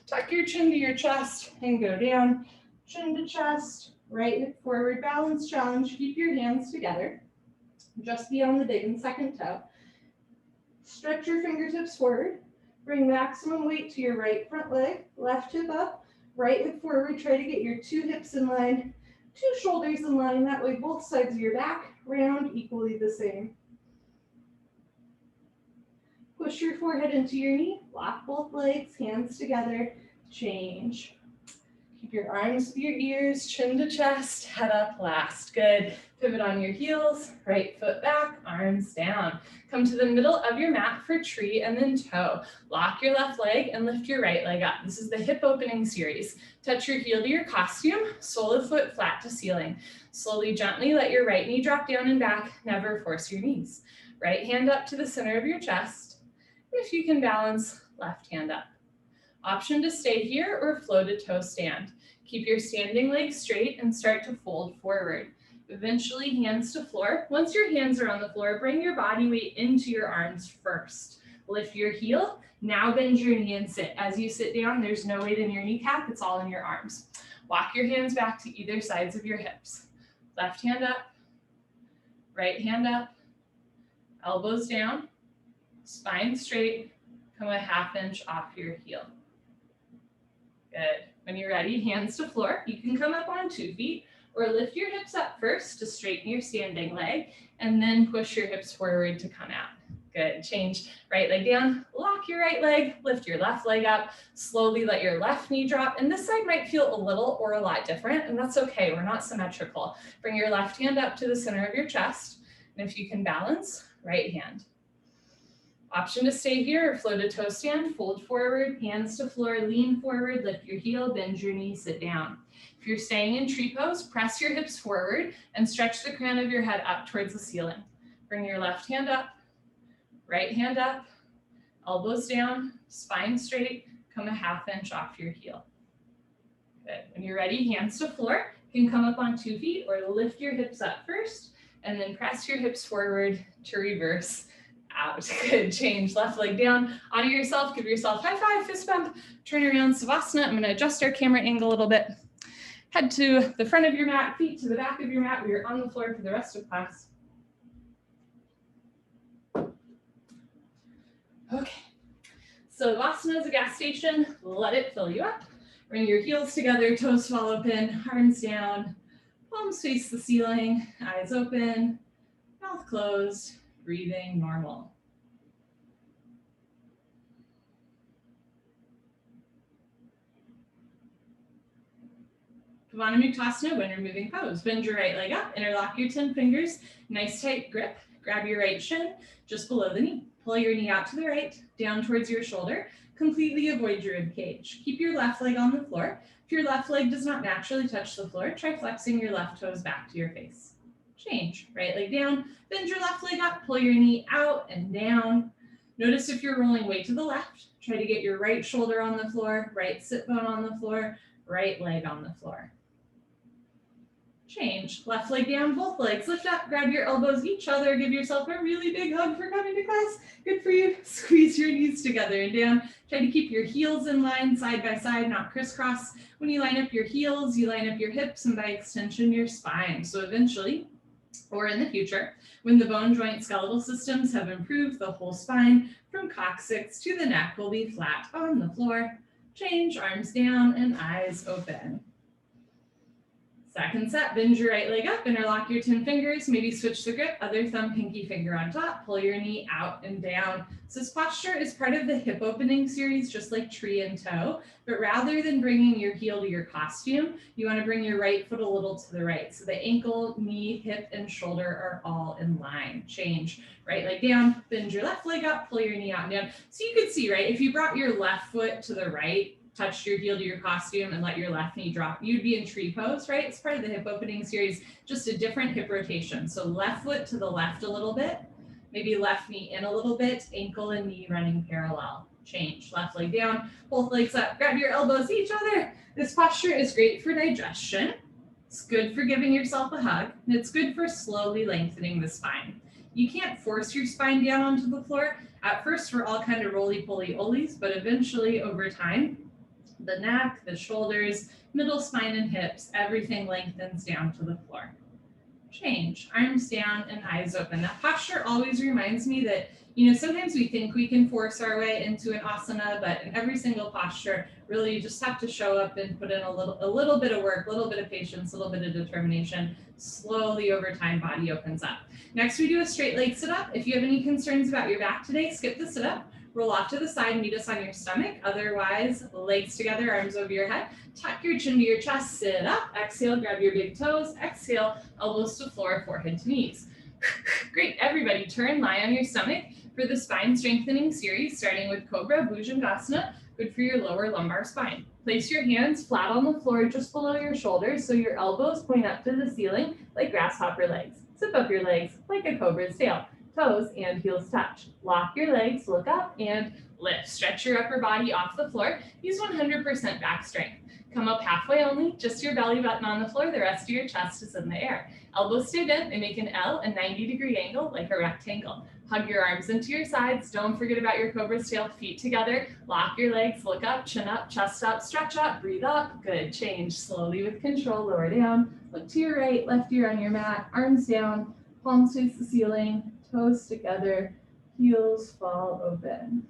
tuck your chin to your chest and go down, chin to chest, right hip forward, balance challenge. Keep your hands together, just beyond the big and second toe. Stretch your fingertips forward, bring maximum weight to your right front leg, left hip up, right hip forward. Try to get your 2 hips in line, 2 shoulders in line. That way both sides of your back round equally the same. Push your forehead into your knee, lock both legs, hands together, change. Keep your arms to your ears, chin to chest, head up, last. Good. Pivot on your heels, right foot back, arms down. Come to the middle of your mat for tree and then toe. Lock your left leg and lift your right leg up. This is the hip opening series. Touch your heel to your costume, sole of foot flat to ceiling. Slowly, gently let your right knee drop down and back. Never force your knees. Right hand up to the center of your chest. If you can balance, left hand up. Option to stay here or flow to toe stand. Keep your standing legs straight and start to fold forward. Eventually hands to floor. Once your hands are on the floor, bring your body weight into your arms first. Lift your heel, now bend your knee and sit. As you sit down, there's no weight in your kneecap, it's all in your arms. Walk your hands back to either sides of your hips. Left hand up, right hand up, elbows down, spine straight, come a half inch off your heel. Good. When you're ready, hands to floor. You can come up on 2 feet or lift your hips up first to straighten your standing leg and then push your hips forward to come out. Good. Change right leg down, lock your right leg, lift your left leg up, slowly let your left knee drop. And this side might feel a little or a lot different, and that's okay. We're not symmetrical. Bring your left hand up to the center of your chest. And if you can balance, right hand. Option to stay here or flow to toe stand, fold forward, hands to floor, lean forward, lift your heel, bend your knee, sit down. If you're staying in tree pose, press your hips forward and stretch the crown of your head up towards the ceiling. Bring your left hand up, right hand up, elbows down, spine straight, come a half inch off your heel. Good. When you're ready, hands to floor. You can come up on 2 feet or lift your hips up first and then press your hips forward to reverse out. Good. Change left leg down. Honor yourself. Give yourself high five, fist bump. Turn around, Savasana. I'm going to adjust our camera angle a little bit. Head to the front of your mat, feet to the back of your mat. We are on the floor for the rest of class. Okay. So Savasana is a gas station. Let it fill you up. Bring your heels together, toes fall open, arms down, palms face the ceiling, eyes open, mouth closed, breathing normal. Ookatasana when removing pose. Bend your right leg up, interlock your 10 fingers, nice tight grip. Grab your right shin just below the knee. Pull your knee out to the right, down towards your shoulder. Completely avoid your rib cage. Keep your left leg on the floor. If your left leg does not naturally touch the floor, try flexing your left toes back to your face. Change. Right leg down, bend your left leg up, pull your knee out and down. Notice if you're rolling weight to the left, try to get your right shoulder on the floor, right sit bone on the floor, right leg on the floor. Change. Left leg down, both legs lift up, grab your elbows each other, give yourself a really big hug for coming to class. Good for you. Squeeze your knees together and down. Try to keep your heels in line side by side, not crisscross. When you line up your heels, you line up your hips and by extension your spine. So eventually, or in the future, when the bone joint skeletal systems have improved, the whole spine from coccyx to the neck will be flat on the floor. Change, arms down and eyes open. Second set, bend your right leg up, interlock your 10 fingers, maybe switch the grip, other thumb, pinky finger on top, pull your knee out and down. So this posture is part of the hip opening series, just like tree and toe, but rather than bringing your heel to your costume, you want to bring your right foot a little to the right. So the ankle, knee, hip, and shoulder are all in line. Change. Right leg down, bend your left leg up, pull your knee out and down. So you can see, right, if you brought your left foot to the right, touch your heel to your costume and let your left knee drop, you'd be in tree pose, right? It's part of the hip opening series, just a different hip rotation. So left foot to the left a little bit, maybe left knee in a little bit, ankle and knee running parallel. Change, left leg down, both legs up, grab your elbows each other. This posture is great for digestion. It's good for giving yourself a hug, and it's good for slowly lengthening the spine. You can't force your spine down onto the floor. At first, we're all kind of roly-poly-olies, but eventually over time, the neck, the shoulders, middle spine and hips, everything lengthens down to the floor. Change, arms down and eyes open. That posture always reminds me that, sometimes we think we can force our way into an asana, but in every single posture, really you just have to show up and put in a little bit of work, a little bit of patience, a little bit of determination. Slowly over time, body opens up. Next, we do a straight leg sit up. If you have any concerns about your back today, skip the sit up. Roll off to the side, meet us on your stomach. Otherwise, legs together, arms over your head. Tuck your chin to your chest, sit up. Exhale, grab your big toes. Exhale, elbows to floor, forehead to knees. Great, everybody turn, lie on your stomach for the spine strengthening series, starting with Cobra Bhujangasana, good for your lower lumbar spine. Place your hands flat on the floor just below your shoulders so your elbows point up to the ceiling like grasshopper legs. Zip up your legs like a cobra's tail. Toes and heels touch. Lock your legs, look up, and lift. Stretch your upper body off the floor. Use 100% back strength. Come up halfway only, just your belly button on the floor. The rest of your chest is in the air. Elbows stay bent. They make an L, a 90-degree angle like a rectangle. Hug your arms into your sides. Don't forget about your cobra's tail. Feet together. Lock your legs. Look up, chin up, chest up, stretch up, breathe up. Good. Change slowly with control. Lower down. Look to your right, left ear on your mat. Arms down. Palms face the ceiling. Toes together. Heels fall open.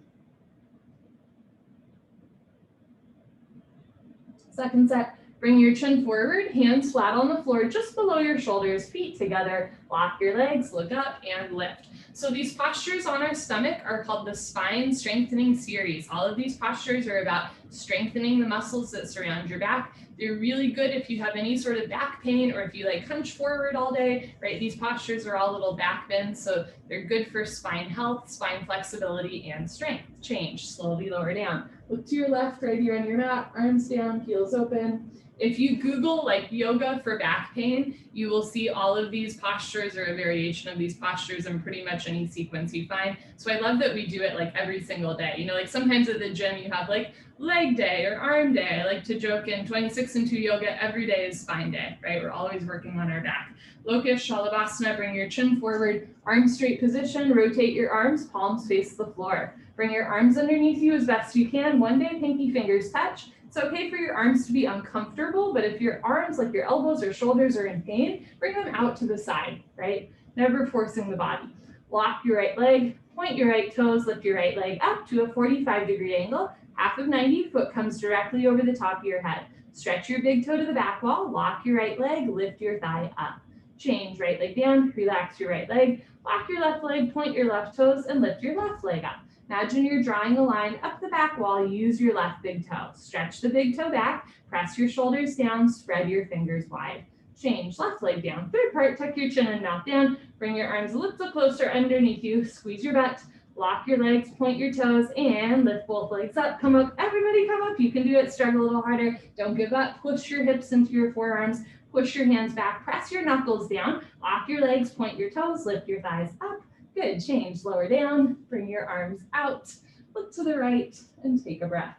Second set. Bring your chin forward, hands flat on the floor, just below your shoulders, feet together. Lock your legs, look up, and lift. So these postures on our stomach are called the spine strengthening series. All of these postures are about strengthening the muscles that surround your back. They're really good if you have any sort of back pain or if you like hunch forward all day, right? These postures are all little back bends, so they're good for spine health, spine flexibility, and strength. Change, slowly lower down. Look to your left, right ear on your mat, arms down, heels open. If you Google like yoga for back pain, you will see all of these postures or a variation of these postures in pretty much any sequence you find. So I love that we do it like every single day. You know, like sometimes at the gym you have like leg day or arm day. I like to joke in 26 and 2 yoga, every day is spine day, right? We're always working on our back. Locust, Shalabhasana, bring your chin forward, arms straight position, rotate your arms, palms face the floor. Bring your arms underneath you as best you can. One day, pinky fingers touch. It's okay for your arms to be uncomfortable, but if your arms, like your elbows or shoulders, are in pain, bring them out to the side, right? Never forcing the body. Lock your right leg, point your right toes, lift your right leg up to a 45-degree angle. Half of 90, foot comes directly over the top of your head. Stretch your big toe to the back wall, lock your right leg, lift your thigh up. Change, right leg down, relax your right leg, lock your left leg, point your left toes, and lift your left leg up. Imagine you're drawing a line up the back wall. Use your left big toe. Stretch the big toe back, press your shoulders down, spread your fingers wide. Change, left leg down. Third part, tuck your chin and mouth down. Bring your arms a little closer underneath you. Squeeze your butt, lock your legs, point your toes, and lift both legs up. Come up, everybody come up. You can do it, struggle a little harder. Don't give up. Push your hips into your forearms. Push your hands back, press your knuckles down. Lock your legs, point your toes, lift your thighs up. Good, change, lower down, bring your arms out, look to the right, and take a breath.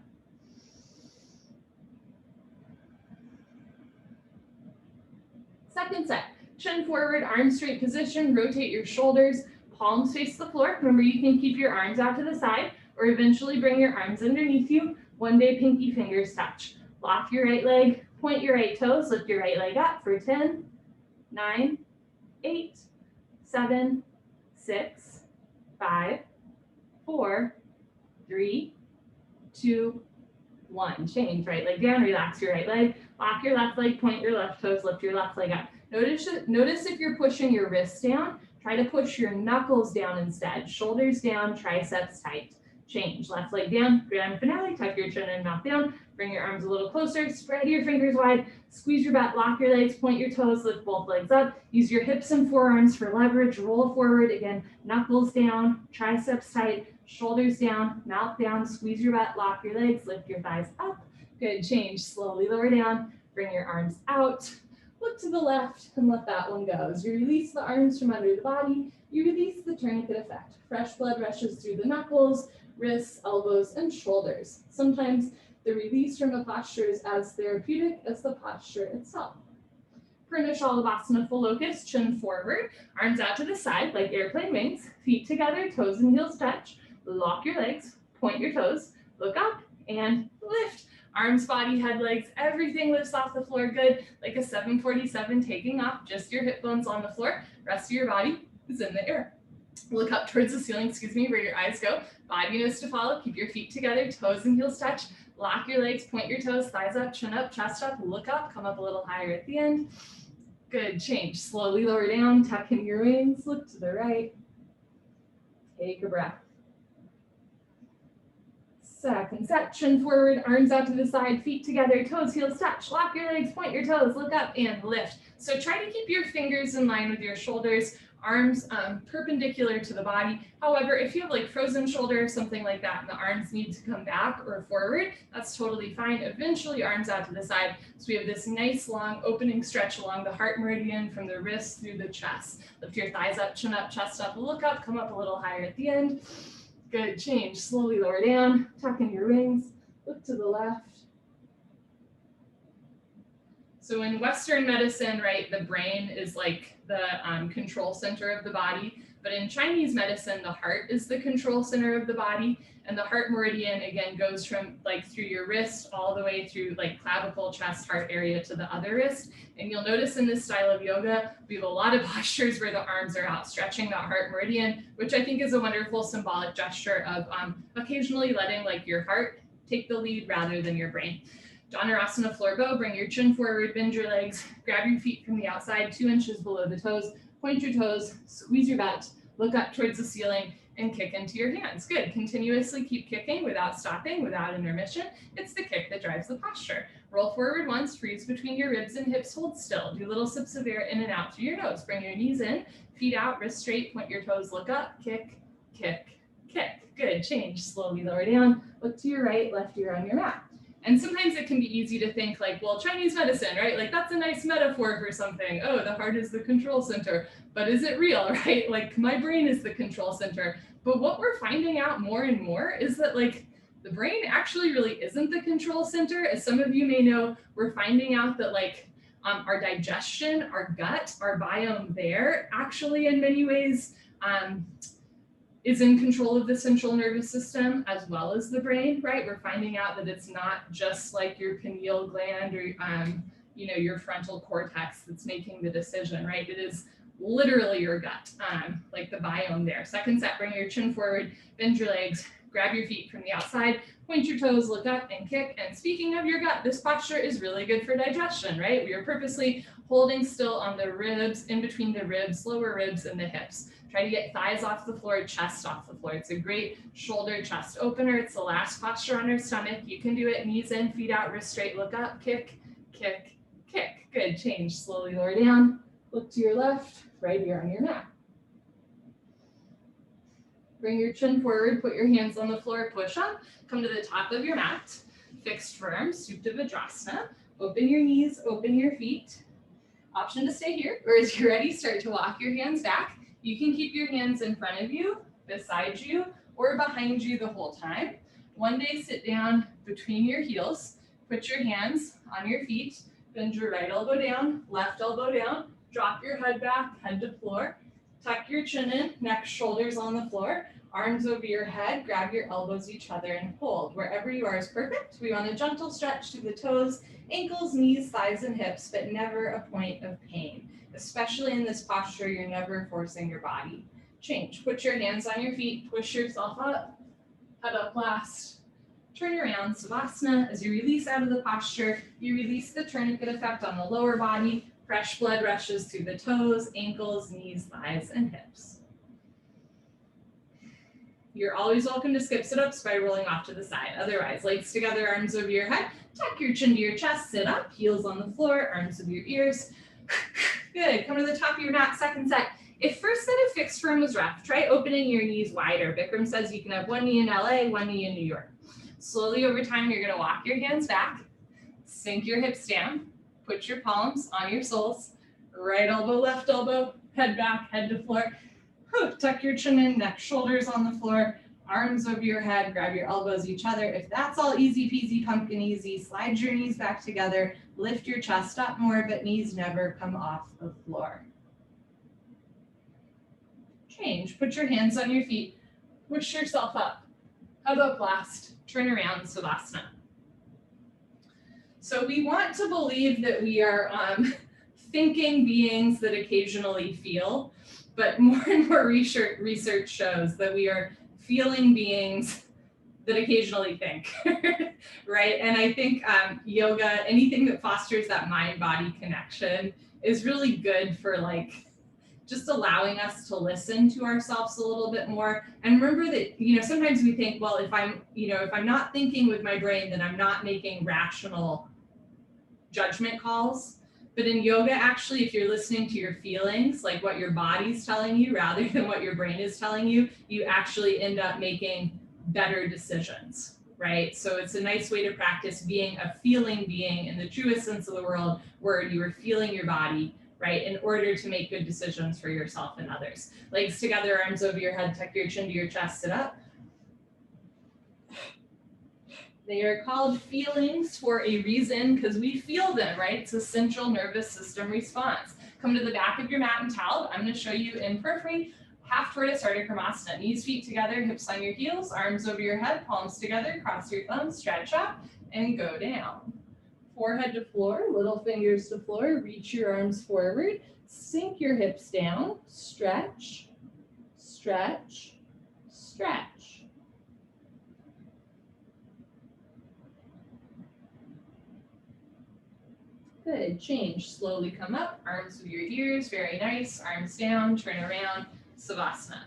Second set, chin forward, arms straight position, rotate your shoulders, palms face the floor. Remember, you can keep your arms out to the side, or eventually bring your arms underneath you. One day, pinky fingers touch. Lock your right leg, point your right toes, lift your right leg up for 10, 9, 8, 7, 6, 5, 4, 3, 2, 1. Change, right leg down, relax your right leg, lock your left leg, point your left toes, lift your left leg up. Notice if you're pushing your wrists down, try to push your knuckles down instead. Shoulders down, triceps tight. Change, left leg down, grand finale, tuck your chin and mouth down, bring your arms a little closer, spread your fingers wide, squeeze your butt, lock your legs, point your toes, lift both legs up, use your hips and forearms for leverage, roll forward, again, knuckles down, triceps tight, shoulders down, mouth down, squeeze your butt, lock your legs, lift your thighs up. Good, change, slowly lower down, bring your arms out, look to the left and let that one go. As you release the arms from under the body, you release the tourniquet effect. Fresh blood rushes through the knuckles, wrists, elbows, and shoulders. Sometimes the release from a posture is as therapeutic as the posture itself. Purna Shalabhasana, full locust, chin forward, arms out to the side like airplane wings, feet together, toes and heels touch, lock your legs, point your toes, look up, and lift. Arms, body, head, legs, everything lifts off the floor, good, like a 747 taking off, just your hip bones on the floor, rest of your body is in the air. Look up towards the ceiling, where your eyes go. Body knows to follow. Keep your feet together, toes and heels touch. Lock your legs, point your toes, thighs up, chin up, chest up, look up, come up a little higher at the end. Good, change. Slowly lower down, tuck in your wings, look to the right. Take a breath. Second set, chin forward, arms out to the side, feet together, toes, heels touch. Lock your legs, point your toes, look up and lift. So try to keep your fingers in line with your shoulders, arms perpendicular to the body. However, if you have like frozen shoulder or something like that and the arms need to come back or forward, that's totally fine. Eventually arms out to the side. So we have this nice long opening stretch along the heart meridian from the wrist through the chest. Lift your thighs up, chin up, chest up, look up, come up a little higher at the end. Good, change. Slowly lower down, tuck in your wings, look to the left. So in Western medicine, right, the brain is like the control center of the body. But in Chinese medicine, the heart is the control center of the body. And the heart meridian, again, goes from like through your wrist all the way through like clavicle, chest, heart area to the other wrist. And you'll notice in this style of yoga, we have a lot of postures where the arms are out, stretching that heart meridian, which I think is a wonderful symbolic gesture of occasionally letting like your heart take the lead rather than your brain. Dhanurasana floor bow, bring your chin forward, bend your legs, grab your feet from the outside, 2 inches below the toes, point your toes, squeeze your butt, look up towards the ceiling, and kick into your hands. Good, continuously keep kicking without stopping, without intermission. It's the kick that drives the posture. Roll forward once, freeze between your ribs and hips, hold still. Do little sips of air in and out through your nose. Bring your knees in, feet out, wrists straight, point your toes, look up, kick, kick, kick. Good, change, slowly lower down, look to your right, left ear on your mat. And sometimes it can be easy to think like, well, Chinese medicine, right? Like that's a nice metaphor for something. Oh, the heart is the control center, but is it real, right? Like my brain is the control center. But what we're finding out more and more is that like the brain actually really isn't the control center. As some of you may know, we're finding out that like our digestion, our gut, our biome there actually in many ways is in control of the central nervous system as well as the brain, right? We're finding out that it's not just like your pineal gland or your frontal cortex that's making the decision, right? It is literally your gut, like the biome there. Second set, bring your chin forward, bend your legs, grab your feet from the outside, point your toes, look up and kick. And speaking of your gut, this posture is really good for digestion, right? We are purposely holding still on the ribs, in between the ribs, lower ribs and the hips. Try to get thighs off the floor, chest off the floor. It's a great shoulder chest opener. It's the last posture on our stomach. You can do it, knees in, feet out, wrist straight, look up, kick, kick, kick. Good, change, slowly lower down, look to your left, right ear on your mat. Bring your chin forward, put your hands on the floor, push up, come to the top of your mat, fixed firm, Supta Vajrasana. Open your knees, open your feet. Option to stay here, or as you're ready, start to walk your hands back. You can keep your hands in front of you, beside you, or behind you the whole time. One day, sit down between your heels, put your hands on your feet, bend your right elbow down, left elbow down, drop your head back, head to floor, tuck your chin in, neck, shoulders on the floor, arms over your head, grab your elbows each other and hold. Wherever you are is perfect. We want a gentle stretch to the toes, ankles, knees, thighs, and hips, but never a point of pain. Especially in this posture, you're never forcing your body. Change. Put your hands on your feet, push yourself up, head up last. Turn around, Savasana. As you release out of the posture, you release the tourniquet effect on the lower body. Fresh blood rushes through the toes, ankles, knees, thighs, and hips. You're always welcome to skip sit-ups by rolling off to the side. Otherwise, legs together, arms over your head. Tuck your chin to your chest, sit up, heels on the floor, arms over your ears. Good, come to the top of your mat, second set. If first set of fixed firm was rough, try opening your knees wider. Bikram says you can have one knee in LA, one knee in New York. Slowly over time, you're gonna walk your hands back, sink your hips down, put your palms on your soles, right elbow, left elbow, head back, head to floor. Tuck your chin in, neck, shoulders on the floor, arms over your head, grab your elbows each other. If that's all easy peasy pumpkin easy, slide your knees back together, lift your chest up more, but knees never come off the floor. Change, put your hands on your feet, push yourself up, head up last, turn around, Savasana. So we want to believe that we are thinking beings that occasionally feel, but more and more research shows that we are feeling beings that occasionally think, right? And I think yoga, anything that fosters that mind-body connection is really good for like just allowing us to listen to ourselves a little bit more. And remember that, sometimes we think, well, if I'm not thinking with my brain, then I'm not making rational judgment calls. But in yoga, actually, if you're listening to your feelings, like what your body's telling you rather than what your brain is telling you, you actually end up making better decisions, right? So it's a nice way to practice being a feeling being in the truest sense of the word, where you are feeling your body, right, in order to make good decisions for yourself and others. Legs together, arms over your head, tuck your chin to your chest, sit up. They are called feelings for a reason because we feel them, right? It's a central nervous system response. Come to the back of your mat and towel. I'm going to show you in periphery, half tortoise, Artichormasana. Knees, feet together, hips on your heels, arms over your head, palms together, cross your thumbs, stretch up, and go down. Forehead to floor, little fingers to floor, reach your arms forward, sink your hips down, stretch, stretch, stretch. Good, change, slowly come up, arms with your ears, very nice, arms down, turn around, Savasana.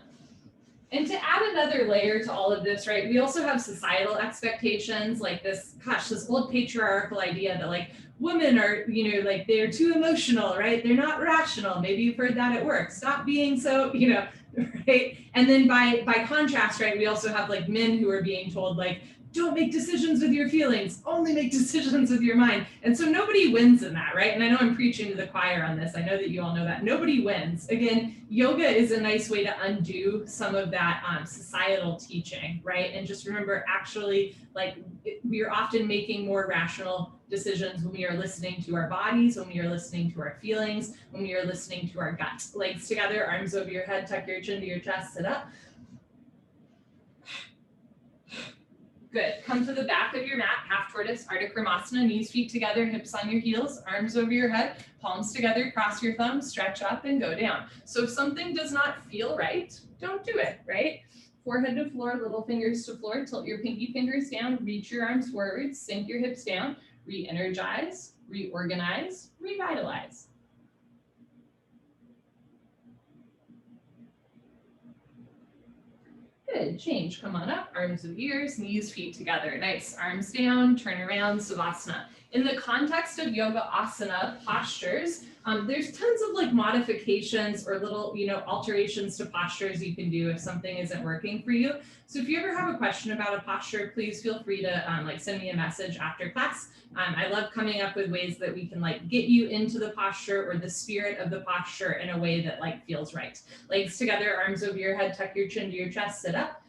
And to add another layer to all of this, right, we also have societal expectations like this, gosh, this old patriarchal idea that like women are, like they're too emotional, right? They're not rational. Maybe you've heard that at work. Stop being so, right? And then by contrast, right, we also have like men who are being told like, don't make decisions with your feelings, only make decisions with your mind. And so nobody wins in that, right? And I know I'm preaching to the choir on this. I know that you all know that. Nobody wins. Again, yoga is a nice way to undo some of that societal teaching, right? And just remember, actually, like we are often making more rational decisions when we are listening to our bodies, when we are listening to our feelings, when we are listening to our gut. Legs together, arms over your head, tuck your chin to your chest, sit up. Good. Come to the back of your mat, half tortoise, Artichormasana, knees, feet together, hips on your heels, arms over your head, palms together, cross your thumbs, stretch up and go down. So if something does not feel right, don't do it, right? Forehead to floor, little fingers to floor, tilt your pinky fingers down, reach your arms forward, sink your hips down, re-energize, reorganize, revitalize. Good, change, come on up, arms with ears, knees, feet together. Nice, arms down, turn around, Savasana. In the context of yoga asana postures, there's tons of like modifications or little, alterations to postures you can do if something isn't working for you. So if you ever have a question about a posture, please feel free to send me a message after class. I love coming up with ways that we can like get you into the posture or the spirit of the posture in a way that like feels right. Legs together, arms over your head, tuck your chin to your chest, sit up.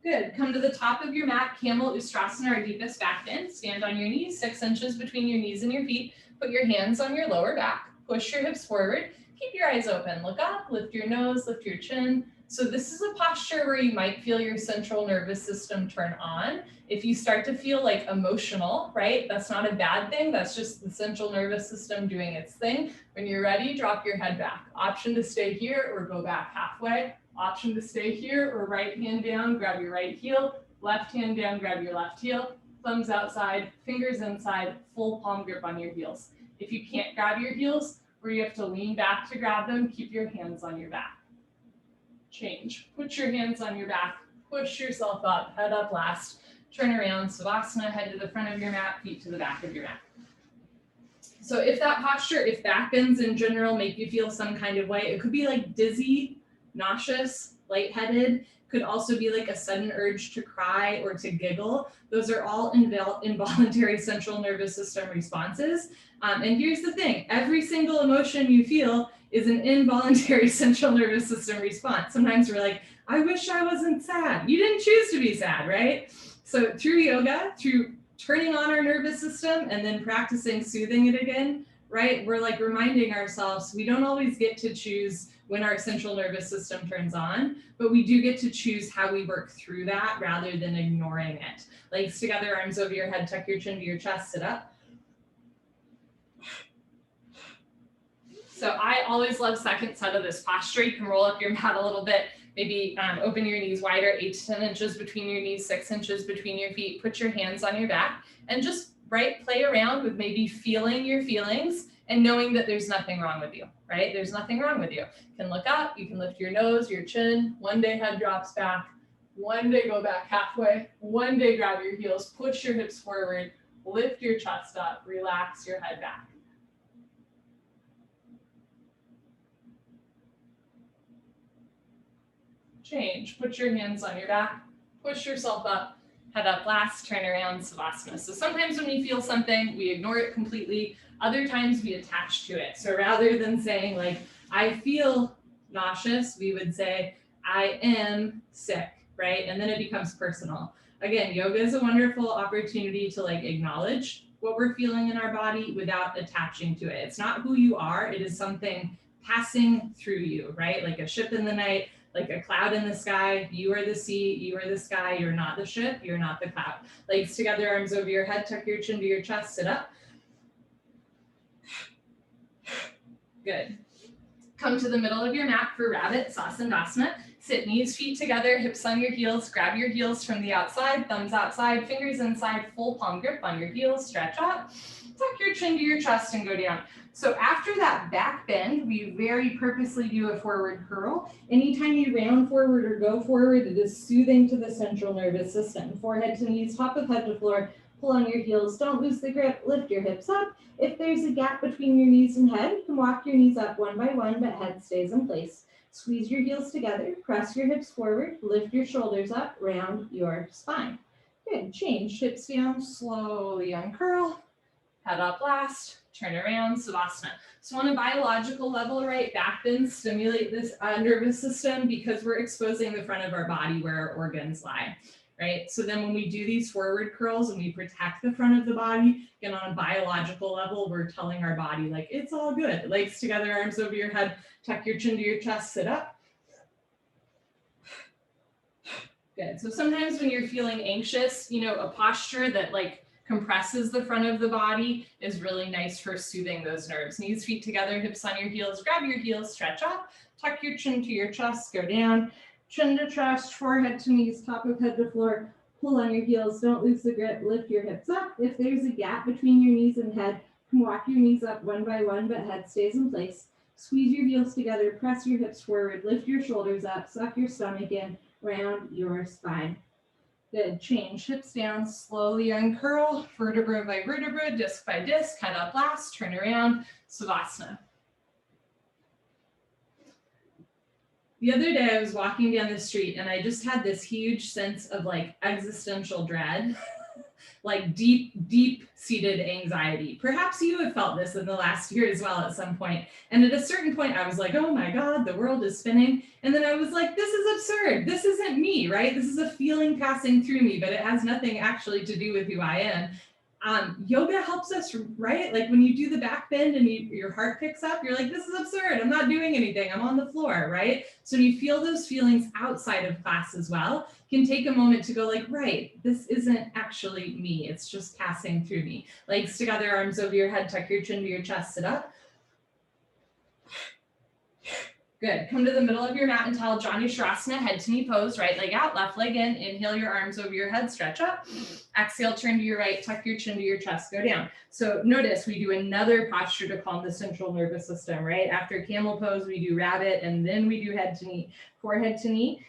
Good, come to the top of your mat, Camel, Ookatasana, or deepest back bend. Stand on your knees, 6 inches between your knees and your feet. Put your hands on your lower back, push your hips forward, keep your eyes open, look up, lift your nose, lift your chin. So this is a posture where you might feel your central nervous system turn on. If you start to feel like emotional, right, that's not a bad thing. That's just the central nervous system doing its thing. When you're ready, drop your head back. Option to stay here or go back halfway. Option to stay here or right hand down, grab your right heel, left hand down, grab your left heel, thumbs outside, fingers inside, full palm grip on your heels. If you can't grab your heels or you have to lean back to grab them, keep your hands on your back. Change, put your hands on your back, push yourself up, head up last, turn around, Savasana, head to the front of your mat, feet to the back of your mat. So if that posture, if back bends in general make you feel some kind of way, it could be like dizzy, nauseous, lightheaded, could also be like a sudden urge to cry or to giggle. Those are all involuntary central nervous system responses. And here's the thing, every single emotion you feel is an involuntary central nervous system response. Sometimes we're like, I wish I wasn't sad. You didn't choose to be sad, right? So through yoga, through turning on our nervous system and then practicing soothing it again, right? We're like reminding ourselves we don't always get to choose when our central nervous system turns on, but we do get to choose how we work through that rather than ignoring it. Legs together, arms over your head, tuck your chin to your chest, sit up. So I always love second set of this posture. You can roll up your mat a little bit, maybe open your knees wider, 8 to 10 inches between your knees, 6 inches between your feet. Put your hands on your back and just play around with maybe feeling your feelings and knowing that there's nothing wrong with you, right? There's nothing wrong with you. You can look up, you can lift your nose, your chin. One day head drops back, one day go back halfway, one day grab your heels, push your hips forward, lift your chest up, relax your head back. Change, put your hands on your back, push yourself up, head up last, turn around, Savasana. So sometimes when we feel something, we ignore it completely. Other times we attach to it. So rather than saying like, I feel nauseous, we would say, I am sick. right? And then it becomes personal. Again, yoga is a wonderful opportunity to like acknowledge what we're feeling in our body without attaching to it. It's not who you are, it is something passing through you, right? Like a ship in the night, like a cloud in the sky. You are the sea, you are the sky, you're not the ship, you're not the cloud. Legs together, arms over your head, tuck your chin to your chest, sit up. Good. Come to the middle of your mat for rabbit, Sasandasana. Sit knees, feet together, hips on your heels. Grab your heels from the outside, thumbs outside, fingers inside, full palm grip on your heels. Stretch up. Tuck your chin to your chest and go down. So after that back bend, we very purposely do a forward curl. Anytime you round forward or go forward, it is soothing to the central nervous system. Forehead to knees, top of head to floor. Pull on your heels. Don't lose the grip. Lift your hips up. If there's a gap between your knees and head, you can walk your knees up one by one, but head stays in place. Squeeze your heels together, press your hips forward, lift your shoulders up, round your spine. Good, change, hips down, slowly uncurl, head up last, turn around, Savasana. So on a biological level, right, back bends stimulate this nervous system because we're exposing the front of our body where our organs lie. Right? So then when we do these forward curls and we protect the front of the body, again, on a biological level, we're telling our body like, it's all good. Legs together, arms over your head, tuck your chin to your chest, sit up. Good. So sometimes when you're feeling anxious, you know, a posture that like compresses the front of the body is really nice for soothing those nerves. Knees, feet together, hips on your heels, grab your heels, stretch up, tuck your chin to your chest, go down. Chin to chest, forehead to knees, top of head to floor. Pull on your heels, don't lose the grip, lift your hips up. If there's a gap between your knees and head, you can walk your knees up one by one, but head stays in place. Squeeze your heels together, press your hips forward, lift your shoulders up, suck your stomach in, round your spine. Good, change, hips down, slowly uncurl, vertebra by vertebra, disc by disc, head up last, turn around, Savasana. The other day I was walking down the street and I just had this huge sense of like existential dread, like deep seated anxiety. Perhaps you have felt this in the last year as well at some point. And at a certain point I was like, oh my God, the world is spinning. And then I was like, this is absurd. This isn't me, right? This is a feeling passing through me, but it has nothing actually to do with who I am. Yoga helps us, right? Like when you do the back bend and your heart picks up, you're like, this is absurd. I'm not doing anything. I'm on the floor, right? So when you feel those feelings outside of class as well, you can take a moment to go like, right, this isn't actually me. It's just passing through me. Legs together, arms over your head, tuck your chin to your chest, sit up. Good. Come to the middle of your mat and tell Jani Sharasana, head to knee pose, right leg out, left leg in. Inhale your arms over your head, stretch up. Exhale, turn to your right, tuck your chin to your chest, go down. So notice we do another posture to calm the central nervous system, right? After camel pose, we do rabbit, and then we do head to knee. Forehead to knee,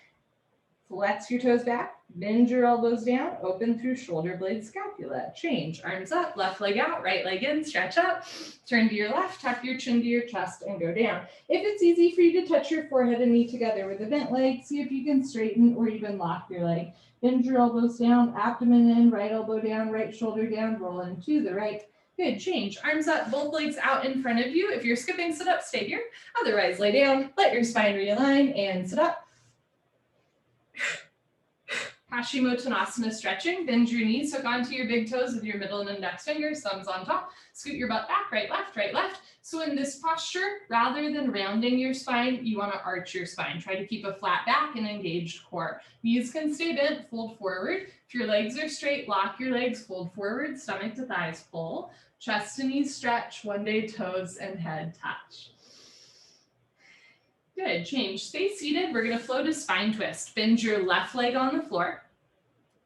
flex your toes back, bend your elbows down, open through shoulder blade scapula. Change, arms up, left leg out, right leg in, stretch up, turn to your left, tuck your chin to your chest and go down. If it's easy for you to touch your forehead and knee together with a bent leg, see if you can straighten or even lock your leg. Bend your elbows down, abdomen in, right elbow down, right shoulder down, roll into the right. Good, change, arms up, both legs out in front of you. If you're skipping, sit up, stay here. Otherwise, lay down, let your spine realign and sit up. Hashimotonasana stretching, bend your knees, hook onto your big toes with your middle and index fingers, thumbs on top, scoot your butt back, right, left. So in this posture, rather than rounding your spine, you want to arch your spine. Try to keep a flat back and engaged core. Knees can stay bent, fold forward. If your legs are straight, lock your legs, fold forward, stomach to thighs pull, chest to knees stretch, one day toes and head touch. Good, change, stay seated. We're gonna flow to spine twist. Bend your left leg on the floor.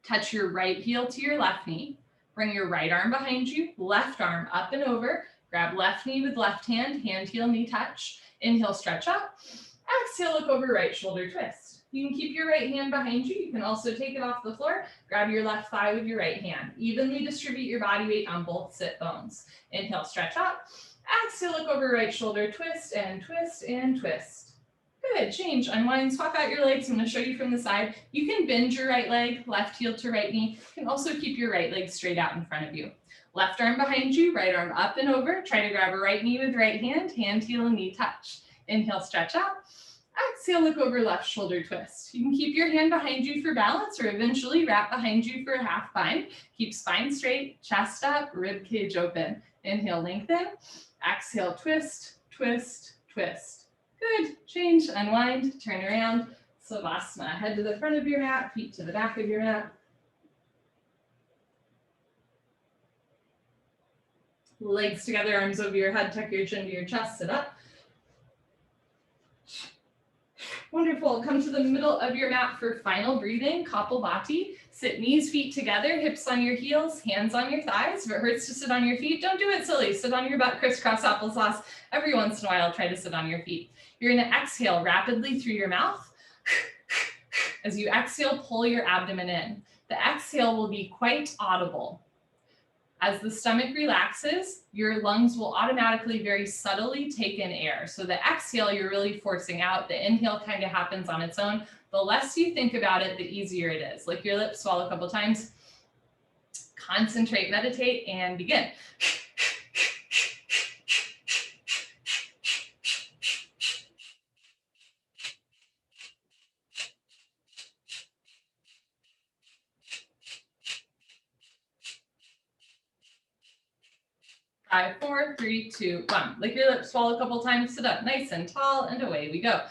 Touch your right heel to your left knee. Bring your right arm behind you, left arm up and over. Grab left knee with left hand, hand, heel, knee touch. Inhale, stretch up. Exhale, look over, right shoulder twist. You can keep your right hand behind you. You can also take it off the floor. Grab your left thigh with your right hand. Evenly distribute your body weight on both sit bones. Inhale, stretch up. Exhale, look over, right shoulder, twist and twist and twist. Good, change, unwind, swap out your legs. I'm going to show you from the side. You can bend your right leg, left heel to right knee. You can also keep your right leg straight out in front of you. Left arm behind you, right arm up and over. Try to grab a right knee with right hand, hand, heel, and knee touch. Inhale, stretch out. Exhale, look over, left shoulder twist. You can keep your hand behind you for balance or eventually wrap behind you for a half bind. Keep spine straight, chest up, rib cage open. Inhale, lengthen. Exhale, twist, twist, twist. Good. Change, unwind, turn around. Savasana. Head to the front of your mat, feet to the back of your mat. Legs together, arms over your head, tuck your chin to your chest, sit up. Wonderful. Come to the middle of your mat for final breathing, Kapalbhati. Sit knees, feet together, hips on your heels, hands on your thighs. If it hurts to sit on your feet, don't do it silly. Sit on your butt, crisscross applesauce. Every once in a while, try to sit on your feet. You're going to exhale rapidly through your mouth. As you exhale, pull your abdomen in. The exhale will be quite audible. As the stomach relaxes, your lungs will automatically very subtly take in air. So the exhale, you're really forcing out. The inhale kind of happens on its own. The less you think about it, the easier it is. Lick your lips, swallow a couple times. Concentrate, meditate, and begin. 5, 4, 3, 2, 1. Lick your lips, swallow a couple times, sit up nice and tall, and away we go.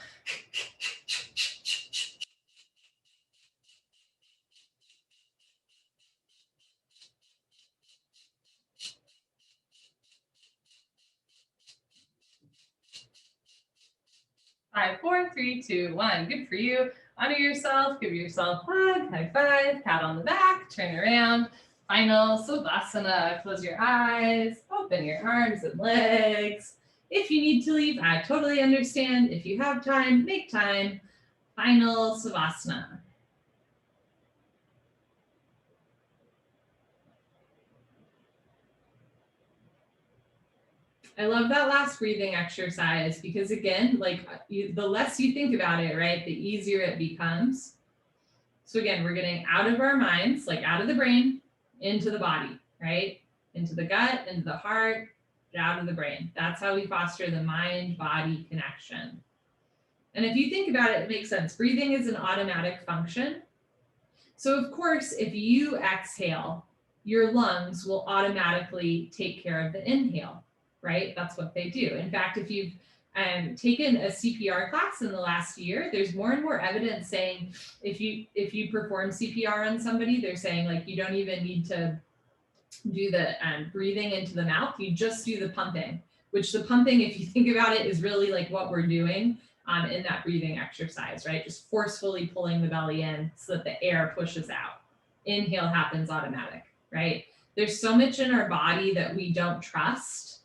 Five, 4, 3, 2, 1. Good for you. Honor yourself, give yourself a hug, high five, pat on the back, turn around. Final Savasana. Close your eyes, open your arms and legs. If you need to leave, I totally understand. If you have time, make time. Final Savasana. I love that last breathing exercise because again, the less you think about it, right, the easier it becomes. So again, we're getting out of our minds, like out of the brain, into the body, right? Into the gut, into the heart, out of the brain. That's how we foster the mind-body connection. And if you think about it, it makes sense. Breathing is an automatic function. So of course, if you exhale, your lungs will automatically take care of the inhale, right? That's what they do. In fact, if you've taken a CPR class in the last year, there's more and more evidence saying if you perform CPR on somebody, they're saying like you don't even need to do the breathing into the mouth, you just do the pumping, which the pumping, if you think about it, is really like what we're doing in that breathing exercise, right? Just forcefully pulling the belly in so that the air pushes out. Inhale happens automatic, right? There's so much in our body that we don't trust.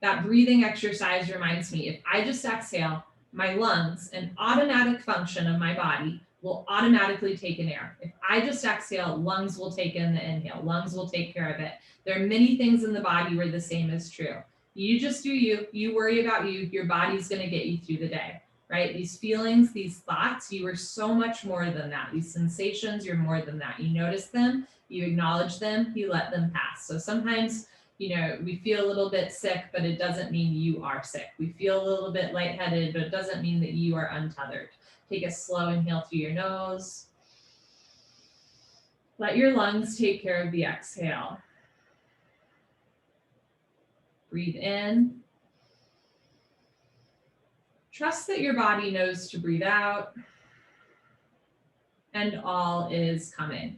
That breathing exercise reminds me, if I just exhale, my lungs, an automatic function of my body, will automatically take in air. If I just exhale, lungs will take in the inhale. Lungs will take care of it. There are many things in the body where the same is true. You just do you. You worry about you. Your body's going to get you through the day, right? These feelings, these thoughts, you are so much more than that. These sensations, you're more than that. You notice them, you acknowledge them, you let them pass. So sometimes, we feel a little bit sick, but it doesn't mean you are sick. We feel a little bit lightheaded, but it doesn't mean that you are untethered. Take a slow inhale through your nose. Let your lungs take care of the exhale. Breathe in. Trust that your body knows to breathe out. And all is coming.